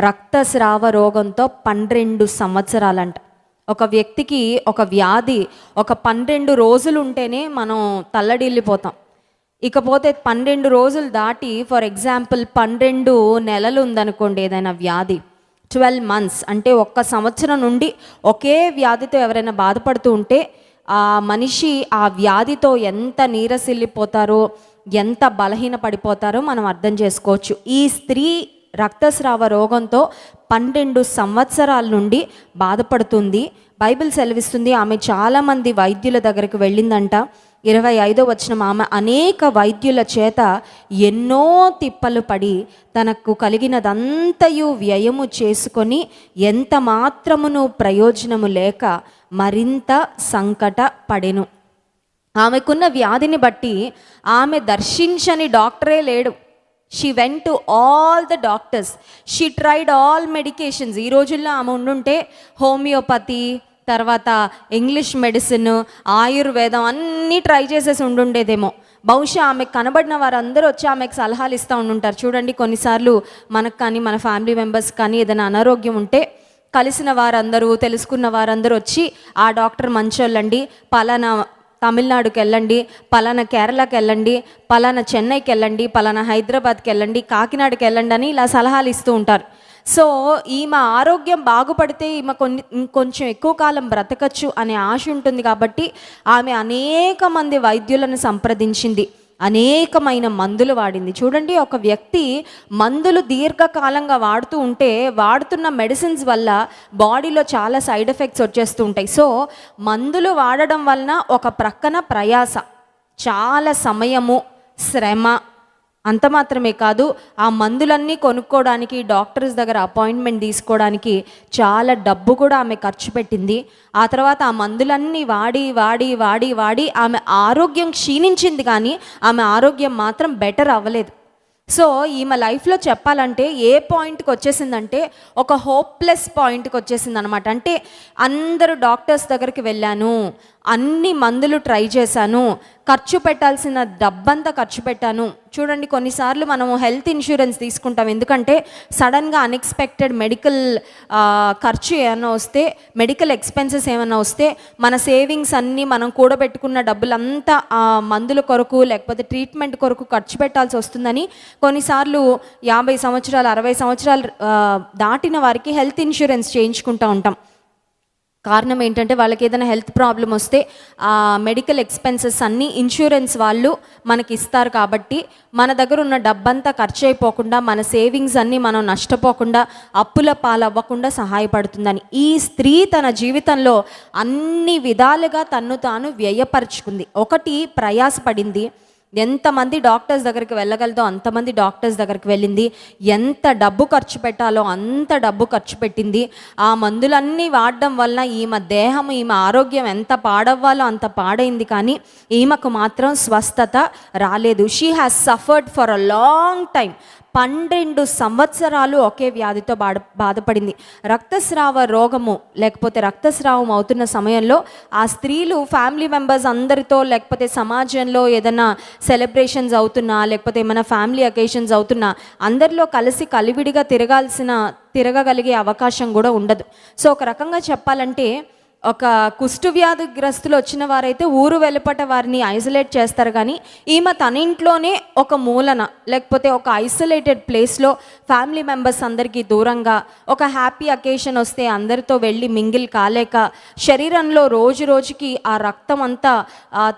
రక్తస్రావ రోగంతో 12 సంవత్సరాలంట. ఒక వ్యక్తికి ఒక వ్యాధి ఒక 12 రోజులు ఉంటేనే మనం తల్లడిల్లిపోతాం. ఇకపోతే 12 రోజులు దాటి, ఫర్ ఎగ్జాంపుల్ 12 నెలలు ఉందనుకోండి ఏదైనా వ్యాధి, 12 months అంటే 1 సంవత్సరం నుండి ఒకే వ్యాధితో ఎవరైనా బాధపడుతూ ఉంటే ఆ మనిషి ఆ వ్యాధితో ఎంత నీరసిల్లిపోతారో, ఎంత బలహీన పడిపోతారో మనం అర్థం చేసుకోవచ్చు. ఈ స్త్రీ రక్తస్రావ రోగంతో 12 సంవత్సరాల నుండి బాధపడుతుంది. బైబిల్ సెలవిస్తుంది ఆమె చాలామంది వైద్యుల దగ్గరికి వెళ్ళిందంట. 25వ వచనం, ఆమె అనేక వైద్యుల చేత ఎన్నో తిప్పలు పడి తనకు కలిగినదంతయు వ్యయము చేసుకొని ఎంత మాత్రమును ప్రయోజనము లేక మరింత సంకట పడెను. ఆమెకున్న వ్యాధిని బట్టి ఆమె దర్శించని డాక్టరే లేడు. She went to all the doctors, she tried all medications. ఈ రోజుల్లో ఆమె ఉండుంటే హోమియోపతి, తర్వాత ఇంగ్లీష్ మెడిసిన్, ఆయుర్వేదం అన్నీ ట్రై చేసేసి ఉండుండేదేమో. బహుశా ఆమెకు కనబడిన వారందరూ వచ్చి ఆమెకు సలహాలు ఇస్తూ ఉండుంటారు. చూడండి, కొన్నిసార్లు మనకు కానీ మన ఫ్యామిలీ మెంబర్స్ కానీ ఏదైనా అనారోగ్యం ఉంటే కలిసిన వారందరూ, తెలుసుకున్న వారందరూ వచ్చి ఆ డాక్టర్ మంచోళ్ళండి, పలానా తమిళనాడుకి వెళ్ళండి, పలానా కేరళకి వెళ్ళండి, పలానా చెన్నైకి వెళ్ళండి, పలానా హైదరాబాద్కి వెళ్ళండి, కాకినాడకి వెళ్ళండి అని ఇలా సలహాలు ఇస్తూ ఉంటారు. సో ఈమె ఆరోగ్యం బాగుపడితే ఈమె కొంచెం ఎక్కువ కాలం బ్రతకచ్చు అనే ఆశ ఉంటుంది కాబట్టి ఆమె అనేక మంది వైద్యులను సంప్రదించింది, అనేకమైన మందులు వాడింది. చూడండి, ఒక వ్యక్తి మందులు దీర్ఘకాలంగా వాడుతూ ఉంటే వాడుతున్న మెడిసిన్స్ వల్ల బాడీలో చాలా సైడ్ ఎఫెక్ట్స్ వచ్చేస్తూ ఉంటాయి. సో మందులు వాడడం వలన ఒక ప్రక్కన ప్రయాస, చాలా సమయము, శ్రమ, అంత మాత్రమే కాదు ఆ మందులన్నీ కొనుక్కోవడానికి, డాక్టర్స్ దగ్గర అపాయింట్మెంట్ తీసుకోవడానికి చాలా డబ్బు కూడా ఆమె ఖర్చు పెట్టింది. ఆ తర్వాత ఆ మందులన్నీ వాడి వాడి వాడి వాడి ఆమె ఆరోగ్యం క్షీణించింది, కానీ ఆమె ఆరోగ్యం మాత్రం బెటర్ అవ్వలేదు. సో ఈమె లైఫ్లో చెప్పాలంటే ఏ పాయింట్కి వచ్చేసిందంటే ఒక హోప్లెస్ పాయింట్కి వచ్చేసింది అనమాట. అంటే అందరూ డాక్టర్స్ దగ్గరికి వెళ్ళాను, అన్ని మందులు ట్రై చేశాను, ఖర్చు పెట్టాల్సిన డబ్బంతా ఖర్చు పెట్టాను. చూడండి, కొన్నిసార్లు మనము హెల్త్ ఇన్సూరెన్స్ తీసుకుంటాం, ఎందుకంటే సడన్గా అన్ఎక్స్పెక్టెడ్ మెడికల్ ఖర్చు ఏమైనా వస్తే, మెడికల్ ఎక్స్పెన్సెస్ ఏమైనా వస్తే మన సేవింగ్స్ అన్నీ మనం కూడబెట్టుకున్న డబ్బులంతా ఆ మందుల కొరకు లేకపోతే ట్రీట్మెంట్ కొరకు ఖర్చు పెట్టాల్సి వస్తుందని కొన్నిసార్లు 50 సంవత్సరాలు 60 సంవత్సరాలు దాటిన వారికి హెల్త్ ఇన్సూరెన్స్ చేయించుకుంటూ ఉంటాం. కారణం ఏంటంటే వాళ్ళకి ఏదైనా హెల్త్ ప్రాబ్లం వస్తే ఆ మెడికల్ ఎక్స్పెన్సెస్ అన్నీ ఇన్సూరెన్స్ వాళ్ళు మనకి ఇస్తారు. కాబట్టి మన దగ్గర ఉన్న డబ్బంతా ఖర్చు అయిపోకుండా, మన సేవింగ్స్ అన్నీ మనం నష్టపోకుండా, అప్పుల పాలవ్వకుండా సహాయపడుతుందని ఈ స్త్రీ తన జీవితంలో అన్ని విధాలుగా తన్ను తాను వ్యయపరుచుకుంది. ఒకటి, ప్రయాసపడింది. ఎంతమంది డాక్టర్స్ దగ్గరికి వెళ్ళగలదో అంతమంది డాక్టర్స్ దగ్గరికి వెళ్ళింది. ఎంత డబ్బు ఖర్చు పెట్టాలో అంత డబ్బు ఖర్చు పెట్టింది. ఆ మందులన్నీ వాడడం వల్ల ఈమె దేహం, ఈమె ఆరోగ్యం ఎంత పాడవ్వాలో అంత పాడైంది, కానీ ఈమెకు మాత్రం స్వస్థత రాలేదు. She has suffered for a long time. 12 సంవత్సరాలు ఒకే వ్యాధితో బాధపడింది. రక్తస్రావ రోగము లేకపోతే రక్తస్రావం అవుతున్న సమయంలో ఆ స్త్రీలు ఫ్యామిలీ మెంబర్స్ అందరితో, లేకపోతే సమాజంలో ఏదైనా సెలబ్రేషన్స్ అవుతున్నా, లేకపోతే ఏమైనా ఫ్యామిలీ అకేషన్స్ అవుతున్నా అందరిలో కలిసి కలివిడిగా తిరగగలిగే అవకాశం కూడా ఉండదు. సో ఒక రకంగా చెప్పాలంటే ఒక కుష్టు వ్యాధిగ్రస్తులు వచ్చిన వారైతే ఊరు వెలుపట వారిని ఐసోలేట్ చేస్తారు, కానీ ఈమె తన ఇంట్లోనే ఒక మూలన లేకపోతే ఒక ఐసోలేటెడ్ ప్లేస్లో ఫ్యామిలీ మెంబర్స్ అందరికీ దూరంగా, ఒక హ్యాపీ అకేషన్ వస్తే అందరితో వెళ్ళి మింగిల్ కాలేక, శరీరంలో రోజు రోజుకి ఆ రక్తం అంతా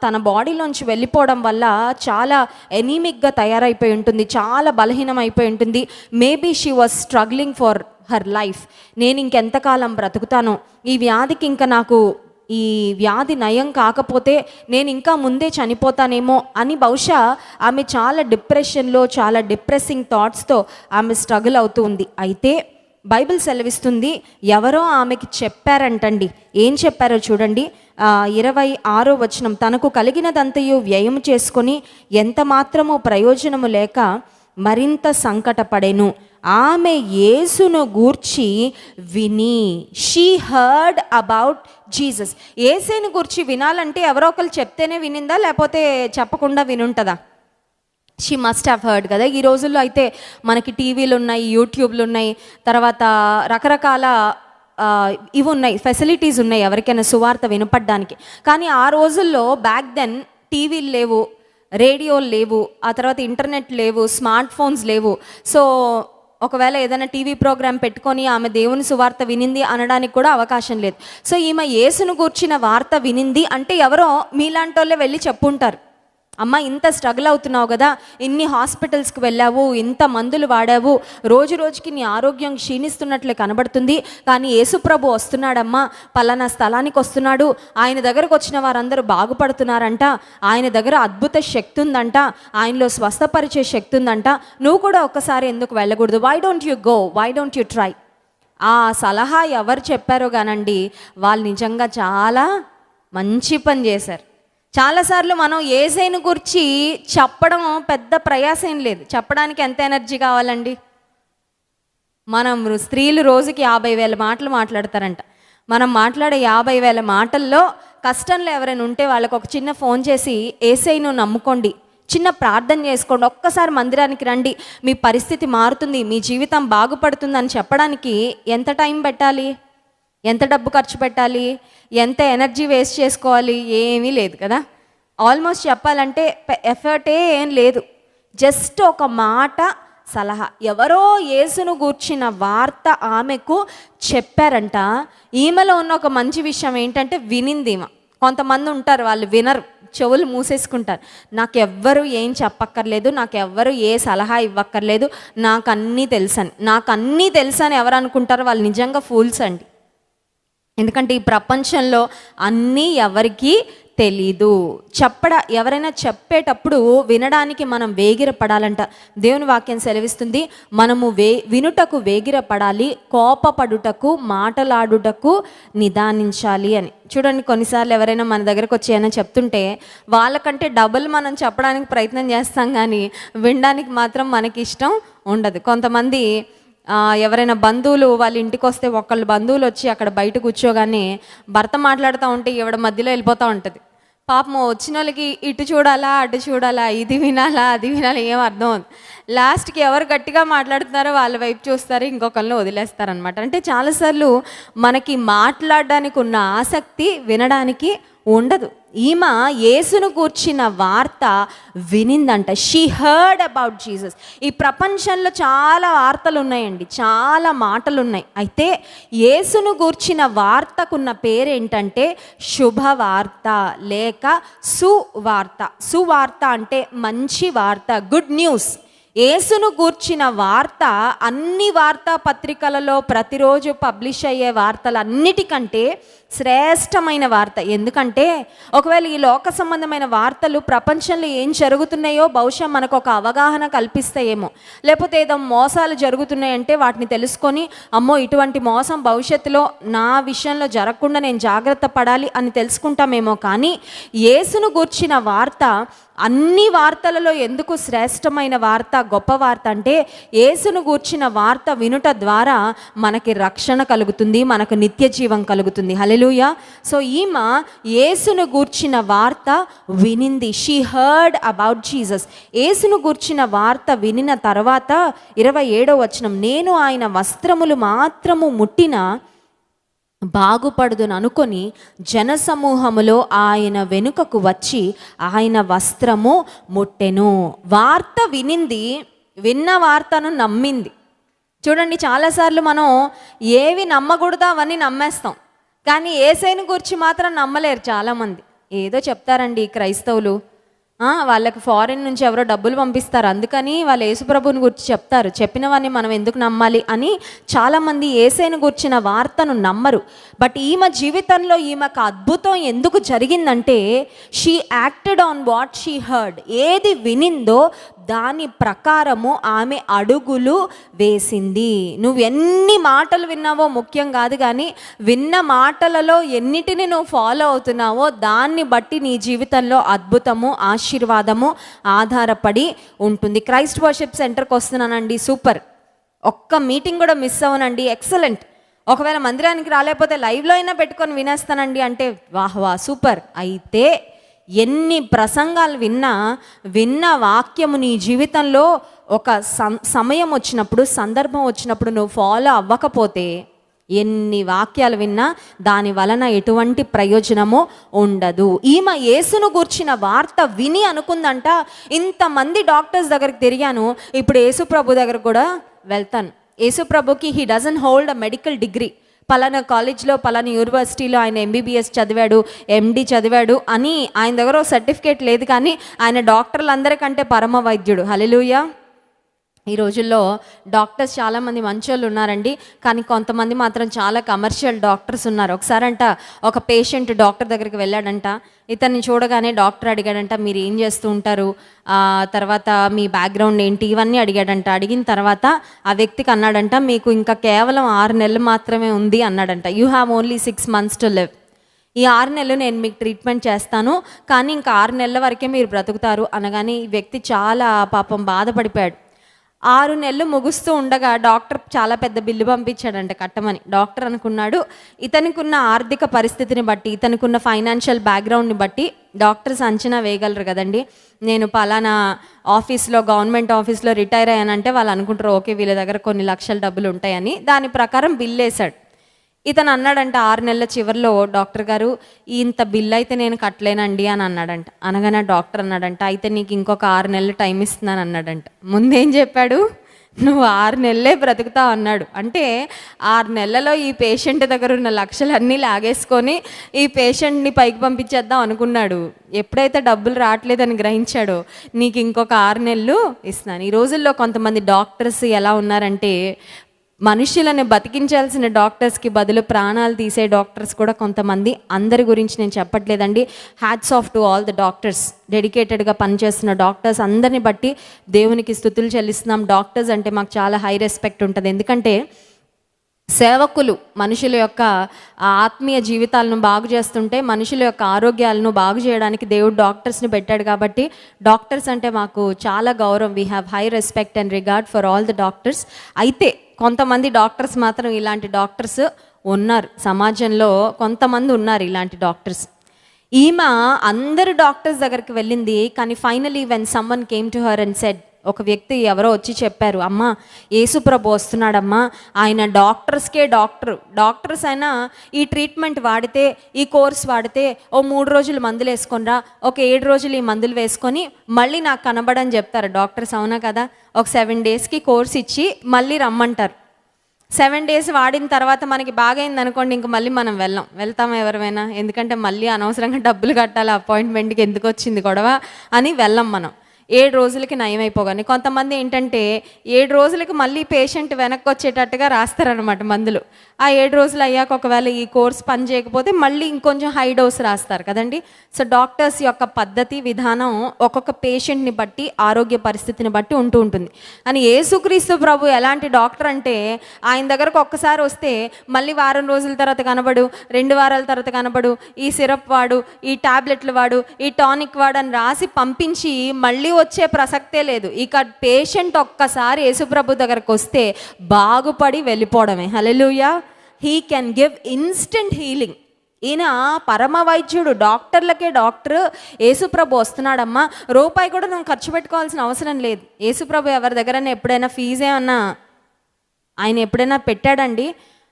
తన బాడీలోంచి వెళ్ళిపోవడం వల్ల చాలా ఎనీమిక్గా తయారైపోయి ఉంటుంది, చాలా బలహీనం అయిపోయి ఉంటుంది. Maybe she was struggling for her life. నేను ఇంకెంతకాలం బ్రతుకుతానో, ఈ వ్యాధికి ఇంకా నాకు ఈ వ్యాధి నయం కాకపోతే నేను ఇంకా ముందే చనిపోతానేమో అని బహుశా ఆమె చాలా డిప్రెషన్లో, చాలా డిప్రెసింగ్ థాట్స్తో ఆమె స్ట్రగుల్ అవుతూ ఉంది. అయితే బైబిల్ సెలవిస్తుంది, ఎవరో ఆమెకి చెప్పారంటండి. ఏం చెప్పారో చూడండి, 26వ వచనం, తనకు కలిగినదంతయు వ్యయం చేసుకొని ఎంత మాత్రము ప్రయోజనము లేక మరింత సంకటపడెను. ఆమె యేసును గూర్చి విని, షీ హర్డ్ అబౌట్ జీసస్. యేసుని గూర్చి వినాలంటే ఎవరో ఒకరు చెప్తేనే వినిందా, లేకపోతే చెప్పకుండా వినుంటుందా? షీ మస్ట్ హ్యావ్ హర్డ్ కదా. ఈ రోజుల్లో అయితే మనకి టీవీలు ఉన్నాయి, యూట్యూబ్లు ఉన్నాయి, తర్వాత రకరకాల ఇవి ఉన్నాయి, ఫెసిలిటీస్ ఉన్నాయి ఎవరికైనా సువార్త వినపడడానికి. కానీ ఆ రోజుల్లో బ్యాక్ దెన్ టీవీలు లేవు, రేడియోలు లేవు, ఆ తర్వాత ఇంటర్నెట్ లేవు, స్మార్ట్ ఫోన్స్ లేవు. సో ఒకవేళ ఏదైనా టీవీ ప్రోగ్రాం పెట్టుకొని ఆమె దేవుని సువార్త వినింది అనడానికి కూడా అవకాశం లేదు. సో ఈమె యేసును గూర్చిన వార్త వినింది అంటే ఎవరో మీలాంటి వాళ్ళే వెళ్ళి చెప్పుంటారు, అమ్మ ఇంత స్ట్రగుల్ అవుతున్నావు కదా, ఇన్ని హాస్పిటల్స్కి వెళ్ళావు, ఇంత మందులు వాడావు, రోజు రోజుకి నీ ఆరోగ్యం క్షీణిస్తున్నట్లే కనబడుతుంది, కానీ యేసుప్రభు వస్తున్నాడమ్మా, పలానా స్థలానికి వస్తున్నాడు, ఆయన దగ్గరకు వచ్చిన వారందరూ బాగుపడుతున్నారంట, ఆయన దగ్గర అద్భుత శక్తి ఉందంట, ఆయనలో స్వస్థపరిచే శక్తి ఉందంట, నువ్వు కూడా ఒక్కసారి ఎందుకు వెళ్ళకూడదు, why don't you go, why don't you try. ఆ సలహా ఎవరు చెప్పారో కానండి, వాళ్ళు నిజంగా చాలా మంచి పని చేశారు. చాలాసార్లు మనం యేసయ్యను గురించి చెప్పడం పెద్ద ప్రయాసం లేదు, చెప్పడానికి ఎంత ఎనర్జీ కావాలండి. మనం స్త్రీలు రోజుకి 50,000 మాటలు మాట్లాడతారంట. మనం మాట్లాడే 50,000 మాటల్లో కష్టంలో ఎవరైనా ఉంటే వాళ్ళకు ఒక చిన్న ఫోన్ చేసి యేసయ్యను నమ్ముకోండి, చిన్న ప్రార్థన చేసుకోండి, ఒక్కసారి మందిరానికి రండి, మీ పరిస్థితి మారుతుంది, మీ జీవితం బాగుపడుతుంది అని చెప్పడానికి ఎంత టైం పెట్టాలి, ఎంత డబ్బు ఖర్చు పెట్టాలి, ఎంత ఎనర్జీ వేస్ట్ చేసుకోవాలి, ఏమీ లేదు కదా. ఆల్మోస్ట్ చెప్పాలంటే ఎఫర్టే ఏం లేదు, జస్ట్ ఒక మాట సలహా. ఎవరో యేసును గూర్చిన వార్త ఆమెకు చెప్పారంట. ఈమెలో ఉన్న ఒక మంచి విషయం ఏంటంటే వినింది ఈమె. కొంతమంది ఉంటారు వాళ్ళు వినరు, చెవులు మూసేసుకుంటారు, నాకెవ్వరు ఏం చెప్పక్కర్లేదు, నాకెవ్వరు ఏ సలహా ఇవ్వక్కర్లేదు, నాకు అన్నీ తెలుసని ఎవరు అనుకుంటారో వాళ్ళు నిజంగా ఫూల్స్ అండి. ఎందుకంటే ఈ ప్రపంచంలో అన్నీ ఎవరికీ తెలీదు. ఎవరైనా చెప్పేటప్పుడు వినడానికి మనం వేగిరపడాలంట. దేవుని వాక్యం సెలవిస్తుంది, మనము వినుటకు వేగిరపడాలి, కోపపడుటకు మాటలాడుటకు నిదానించాలి అని. చూడండి, కొన్నిసార్లు ఎవరైనా మన దగ్గరకు వచ్చి ఏమైనా చెప్తుంటే వాళ్ళకంటే డబుల్ మనం చెప్పడానికి ప్రయత్నం చేస్తాం, కానీ వినడానికి మాత్రం మనకి ఇష్టం ఉండదు. కొంతమంది ఎవరైనా బంధువులు వాళ్ళ ఇంటికి వస్తే ఒకళ్ళు బంధువులు వచ్చి అక్కడ బయట కూర్చోగానే భర్త మాట్లాడుతూ ఉంటే ఈవిడ మధ్యలో వెళ్ళిపోతూ ఉంటుంది. పాపం వచ్చిన వాళ్ళకి ఇటు చూడాలా అటు చూడాలా, ఇది వినాలా అది వినాలా, ఏం అర్థం అవుతుంది. లాస్ట్కి ఎవరు గట్టిగా మాట్లాడుతున్నారో వాళ్ళ వైపు చూస్తారు, ఇంకొకరిని వదిలేస్తారనమాట. అంటే చాలాసార్లు మనకి మాట్లాడడానికి ఉన్న ఆసక్తి వినడానికి ఉండదు. ఈమె యేసును గూర్చిన వార్త వినిందంట. She heard about Jesus. ఈ ప్రపంచంలో చాలా వార్తలు ఉన్నాయండి, చాలా మాటలు ఉన్నాయి. అయితే యేసును గూర్చిన వార్తకున్న పేరేంటంటే శుభవార్త లేక సువార్త. సువార్త అంటే మంచి వార్త, గుడ్ న్యూస్. యేసును గూర్చిన వార్త అన్ని వార్తాపత్రికలలో ప్రతిరోజు పబ్లిష్ అయ్యే వార్తలన్నిటికంటే శ్రేష్టమైన వార్త. ఎందుకంటే ఒకవేళ ఈ లోక సంబంధమైన వార్తలు ప్రపంచంలో ఏం జరుగుతున్నాయో బహుశా మనకు ఒక అవగాహన కల్పిస్తాయేమో, లేకపోతే ఏదో మోసాలు జరుగుతున్నాయంటే వాటిని తెలుసుకొని అమ్మో ఇటువంటి మోసం భవిష్యత్తులో నా విషయంలో జరగకుండా నేను జాగ్రత్త పడాలి అని తెలుసుకుంటామేమో. కానీ యేసును గూర్చిన వార్త అన్ని వార్తలలో ఎందుకు శ్రేష్టమైన వార్త, గొప్ప వార్త అంటే యేసును గూర్చిన వార్త వినుట ద్వారా మనకి రక్షణ కలుగుతుంది, మనకు నిత్య జీవం కలుగుతుంది. హల్లెలూయా. సో ఈమె యేసును గూర్చిన వార్త వినింది. She heard about Jesus. యేసును గూర్చిన వార్త వినిన తర్వాత 27వ వచనం, నేను ఆయన వస్త్రములు మాత్రము ముట్టిన బాగుపడుదును అనుకొని జనసమూహములో ఆయన వెనుకకు వచ్చి ఆయన వస్త్రము ముట్టెను. వార్త వినింది, విన్న వార్తను నమ్మింది. చూడండి, చాలాసార్లు మనం ఏవి నమ్మకూడదో అవన్నీ నమ్మేస్తాం, కానీ యేసయ్యను గురించి మాత్రం నమ్మలేరు చాలామంది. ఏదో చెప్తారండి క్రైస్తవులు, వాళ్ళకి ఫారిన్ నుంచి ఎవరో డబ్బులు పంపిస్తారు, అందుకని వాళ్ళు యేసుప్రభుని గురించి చెప్తారు, చెప్పిన వాడిని మనం ఎందుకు నమ్మాలి అని చాలామంది యేసయ్యను గురించిన వార్తను నమ్మరు. బట్ ఈమె జీవితంలో ఈమెకు అద్భుతం ఎందుకు జరిగిందంటే she acted on what she heard. ఏది వినిందో దాని ప్రకారము ఆమె అడుగులు వేసింది. నువ్వు ఎన్ని మాటలు విన్నావో ముఖ్యం కాదు, కానీ విన్న మాటలలో ఎన్నిటిని నువ్వు ఫాలో అవుతున్నావో దాన్ని బట్టి నీ జీవితంలో అద్భుతము, ఆశీర్వాదము ఆధారపడి ఉంటుంది. క్రైస్ట్ వర్షిప్ సెంటర్కి వస్తున్నానండి, సూపర్, ఒక్క మీటింగ్ కూడా మిస్ అవ్వనండి, ఎక్సలెంట్. ఒకవేళ మందిరానికి రాలేకపోతే లైవ్లో అయినా పెట్టుకొని వినేస్తానండి అంటే వాహ్ వా సూపర్. అయితే ఎన్ని ప్రసంగాలు విన్న వాక్యము నీ జీవితంలో ఒక సమయం వచ్చినప్పుడు, సందర్భం వచ్చినప్పుడు నువ్వు ఫాలో అవ్వకపోతే, ఎన్ని వాక్యాలు విన్నా దాని వలన ఎటువంటి ప్రయోజనము ఉండదు. ఈమె యేసును గూర్చిన వార్త విని అనుకుందంట, ఇంతమంది డాక్టర్స్ దగ్గరికి తిరిగాను, ఇప్పుడు యేసు ప్రభు దగ్గర కూడా వెళ్తాను. యేసు ప్రభుకి he doesn't hold a medical degree. పలానా కాలేజ్లో, పలానా యూనివర్సిటీలో ఆయన ఎంబీబీఎస్ చదివాడు, ఎండి చదివాడు అని ఆయన దగ్గర సర్టిఫికేట్ లేదు, కానీ ఆయన డాక్టర్లందరికంటే పరమ వైద్యుడు. హల్లెలూయా. ఈ రోజుల్లో డాక్టర్స్ చాలామంది మంచోళ్ళు ఉన్నారండి, కానీ కొంతమంది మాత్రం చాలా కమర్షియల్ డాక్టర్స్ ఉన్నారు. ఒకసారంట ఒక పేషెంట్ డాక్టర్ దగ్గరికి వెళ్ళాడంట. ఇతన్ని చూడగానే డాక్టర్ అడిగాడంట, మీరు ఏం చేస్తూ ఉంటారు, తర్వాత మీ బ్యాక్గ్రౌండ్ ఏంటి, ఇవన్నీ అడిగాడంట. అడిగిన తర్వాత ఆ వ్యక్తికి అన్నాడంట, మీకు ఇంకా కేవలం 6 నెలలు మాత్రమే ఉంది అన్నాడంట. You have only 6 months to live. ఈ 6 నెలలు నేను మీకు ట్రీట్మెంట్ చేస్తాను, కానీ ఇంకా 6 నెలల వరకే మీరు బ్రతుకుతారు అనగానే ఈ వ్యక్తి చాలా పాపం బాధపడిపోయాడు. 6 నెలలు ముగుస్తూ ఉండగా డాక్టర్ చాలా పెద్ద బిల్లు పంపించాడంట కట్టమని. డాక్టర్ అనుకున్నాడు, ఇతనికున్న ఆర్థిక పరిస్థితిని బట్టి, ఇతనికున్న ఫైనాన్షియల్ బ్యాక్గ్రౌండ్ని బట్టి డాక్టర్స్ అంచనా వేయగలరు కదండి. నేను పలానా ఆఫీస్లో, గవర్నమెంట్ ఆఫీస్లో రిటైర్ అయ్యానంటే వాళ్ళు అనుకుంటారు, ఓకే వీళ్ళ దగ్గర కొన్ని లక్షల డబ్బులు ఉంటాయని. దాని ప్రకారం బిల్లు వేశాడు. ఇతను అన్నాడంట 6 నెలల చివరిలో, డాక్టర్ గారు ఇంత బిల్ అయితే నేను కట్టలేనండి అని అన్నాడంట. అనగానే డాక్టర్ అన్నాడంట, అయితే నీకు ఇంకొక 6 నెలలు టైం ఇస్తున్నాను అన్నాడంట. ముందేం చెప్పాడు, నువ్వు 6 నెలలే బ్రతుకుతావు అన్నాడు. అంటే 6 నెలలలో ఈ పేషెంట్ దగ్గర ఉన్న లక్షలన్నీ లాగేసుకొని ఈ పేషెంట్ని పైకి పంపించేద్దాం అనుకున్నాడు. ఎప్పుడైతే డబ్బులు రావట్లేదని గ్రహించాడో, నీకు ఇంకొక 6 నెలలు ఇస్తున్నాను. ఈ రోజుల్లో కొంతమంది డాక్టర్స్ ఎలా ఉన్నారంటే, మనుషులను బతికించాల్సిన డాక్టర్స్కి బదులు ప్రాణాలు తీసే డాక్టర్స్ కూడా కొంతమంది. అందరి గురించి నేను చెప్పట్లేదండి. Hats off to all the doctors, డెడికేటెడ్గా పనిచేస్తున్న డాక్టర్స్ అందరిని బట్టి దేవునికి స్తుతులు చెల్లిస్తున్నాం. డాక్టర్స్ అంటే మాకు చాలా హై రెస్పెక్ట్ ఉంటుంది. ఎందుకంటే సేవకులు మనుషుల యొక్క ఆత్మీయ జీవితాలను బాగు చేస్తుంటే, మనుషుల యొక్క ఆరోగ్యాలను బాగు చేయడానికి దేవుడు డాక్టర్స్ని పెట్టాడు. కాబట్టి డాక్టర్స్ అంటే మాకు చాలా గౌరవం. We have high respect and regard for all the doctors. అయితే కొంతమంది డాక్టర్స్ మాత్రం, ఇలాంటి డాక్టర్స్ ఉన్నారు సమాజంలో, కొంతమంది ఉన్నారు ఇలాంటి డాక్టర్స్. ఈమె అందరు డాక్టర్స్ దగ్గరికి వెళ్ళింది, కానీ finally when someone came to her and said, ఒక వ్యక్తి ఎవరో వచ్చి చెప్పారు, అమ్మ యేసుప్రభు వస్తున్నాడమ్మా, ఆయన డాక్టర్స్కే డాక్టర్స్ అయినా ఈ ట్రీట్మెంట్ వాడితే, ఈ కోర్స్ వాడితే, ఓ 3 రోజులు మందులు వేసుకొనిరా, ఒక 7 రోజులు ఈ మందులు వేసుకొని మళ్ళీ నాకు కనబడని చెప్తారు డాక్టర్స్. అవునా కదా? ఒక 7 డేస్కి కోర్స్ ఇచ్చి మళ్ళీ రమ్మంటారు. 7 డేస్ వాడిన తర్వాత మనకి బాగైంది అనుకోండి, ఇంక మళ్ళీ మనం వెళ్తామా ఎవరైనా? ఎందుకంటే మళ్ళీ అనవసరంగా డబ్బులు కట్టాలి, అపాయింట్మెంట్కి ఎందుకు వచ్చింది గొడవ అని వెళ్ళం మనం. 7 రోజులకి నయం అయిపోగానే. కొంతమంది ఏంటంటే 7 రోజులకి మళ్ళీ పేషెంట్ వెనక్కి వచ్చేటట్టుగా రాస్తారనమాట మందులు. ఆ 7 రోజులు అయ్యాక ఒకవేళ ఈ కోర్స్ పని చేయకపోతే మళ్ళీ ఇంకొంచెం హై డోస్ రాస్తారు కదండి. సో డాక్టర్స్ యొక్క పద్ధతి విధానం ఒక్కొక్క పేషెంట్ని బట్టి, ఆరోగ్య పరిస్థితిని బట్టి ఉంటుంది. అని యేసుక్రీస్తు ప్రభు ఎలాంటి డాక్టర్ అంటే, ఆయన దగ్గరకు ఒక్కసారి వస్తే మళ్ళీ వారం రోజుల తర్వాత కనబడు, 2 వారాల తర్వాత కనబడు, ఈ సిరప్ వాడు, ఈ టాబ్లెట్లు వాడు, ఈ టానిక్ వాడు అని రాసి పంపించి మళ్ళీ వచ్చే ప్రసక్తే లేదు. ఇక పేషెంట్ ఒక్కసారి యేసుప్రభు దగ్గరకు వస్తే బాగుపడి వెళ్ళిపోవడమే. Hallelujah. He can give instant healing. ఈయన పరమ వైద్యుడు, డాక్టర్లకే డాక్టర్. యేసుప్రభు వస్తున్నాడమ్మా, రూపాయి కూడా నువ్వు ఖర్చు పెట్టుకోవాల్సిన అవసరం లేదు. యేసుప్రభు ఎవరి దగ్గరైనా ఎప్పుడైనా ఫీజు ఏమన్నా ఆయన ఎప్పుడైనా పెట్టాడండి?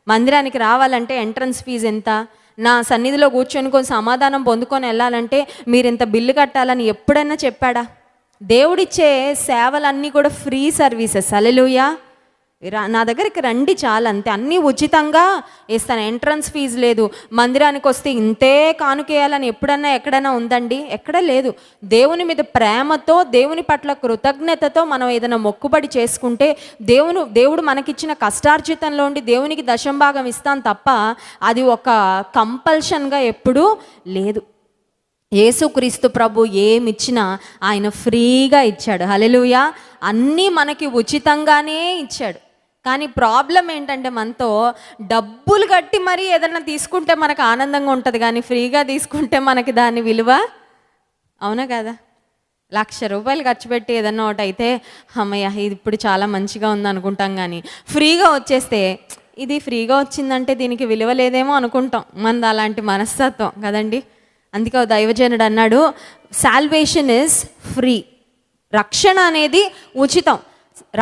మందిరానికి రావాలంటే ఎంట్రన్స్ ఫీజు ఎంత, నా సన్నిధిలో కూర్చొని కొంచెం సమాధానం పొందుకొని వెళ్ళాలంటే మీరు ఇంత బిల్లు కట్టాలని ఎప్పుడైనా చెప్పాడా? దేవుడిచ్చే సేవలన్నీ కూడా ఫ్రీ సర్వీసెస్. హల్లెలూయా. నా దగ్గరికి రండి చాలు, అంతే, అన్నీ ఉచితంగా ఇస్తాను, ఎంట్రన్స్ ఫీజు లేదు. మందిరానికి వస్తే ఇంతే కానుకేయాలని ఎప్పుడన్నా ఎక్కడైనా ఉందండి? ఎక్కడ లేదు. దేవుని మీద ప్రేమతో, దేవుని పట్ల కృతజ్ఞతతో మనం ఏదైనా మొక్కుబడి చేసుకుంటే దేవుడు మనకిచ్చిన కష్టార్జితంలో ఉండి దేవునికి దశంభాగం ఇస్తాను తప్ప అది ఒక కంపల్షన్గా ఎప్పుడూ లేదు. యేసుక్రీస్తు ప్రభు ఏమిచ్చినా ఆయన ఫ్రీగా ఇచ్చాడు. హల్లెలూయా. అన్నీ మనకి ఉచితంగానే ఇచ్చాడు. కానీ ప్రాబ్లం ఏంటంటే, మనతో డబ్బులు కట్టి మరీ ఏదైనా తీసుకుంటే మనకు ఆనందంగా ఉంటుంది, కానీ ఫ్రీగా తీసుకుంటే మనకి దాని విలువ, అవునా కదా? 1,00,000 రూపాయలు ఖర్చు పెట్టి ఏదన్నా ఒకటి అయితే అమ్మయ్య ఇది ఇప్పుడు చాలా మంచిగా ఉంది అనుకుంటాం, కానీ ఫ్రీగా వచ్చేస్తే ఇది ఫ్రీగా వచ్చిందంటే దీనికి విలువ లేదేమో అనుకుంటాం. మనది అలాంటి మనస్తత్వం కదండి. అందుకే దైవజనుడు అన్నాడు, సాల్వేషన్ ఇస్ ఫ్రీ. రక్షణ అనేది ఉచితం.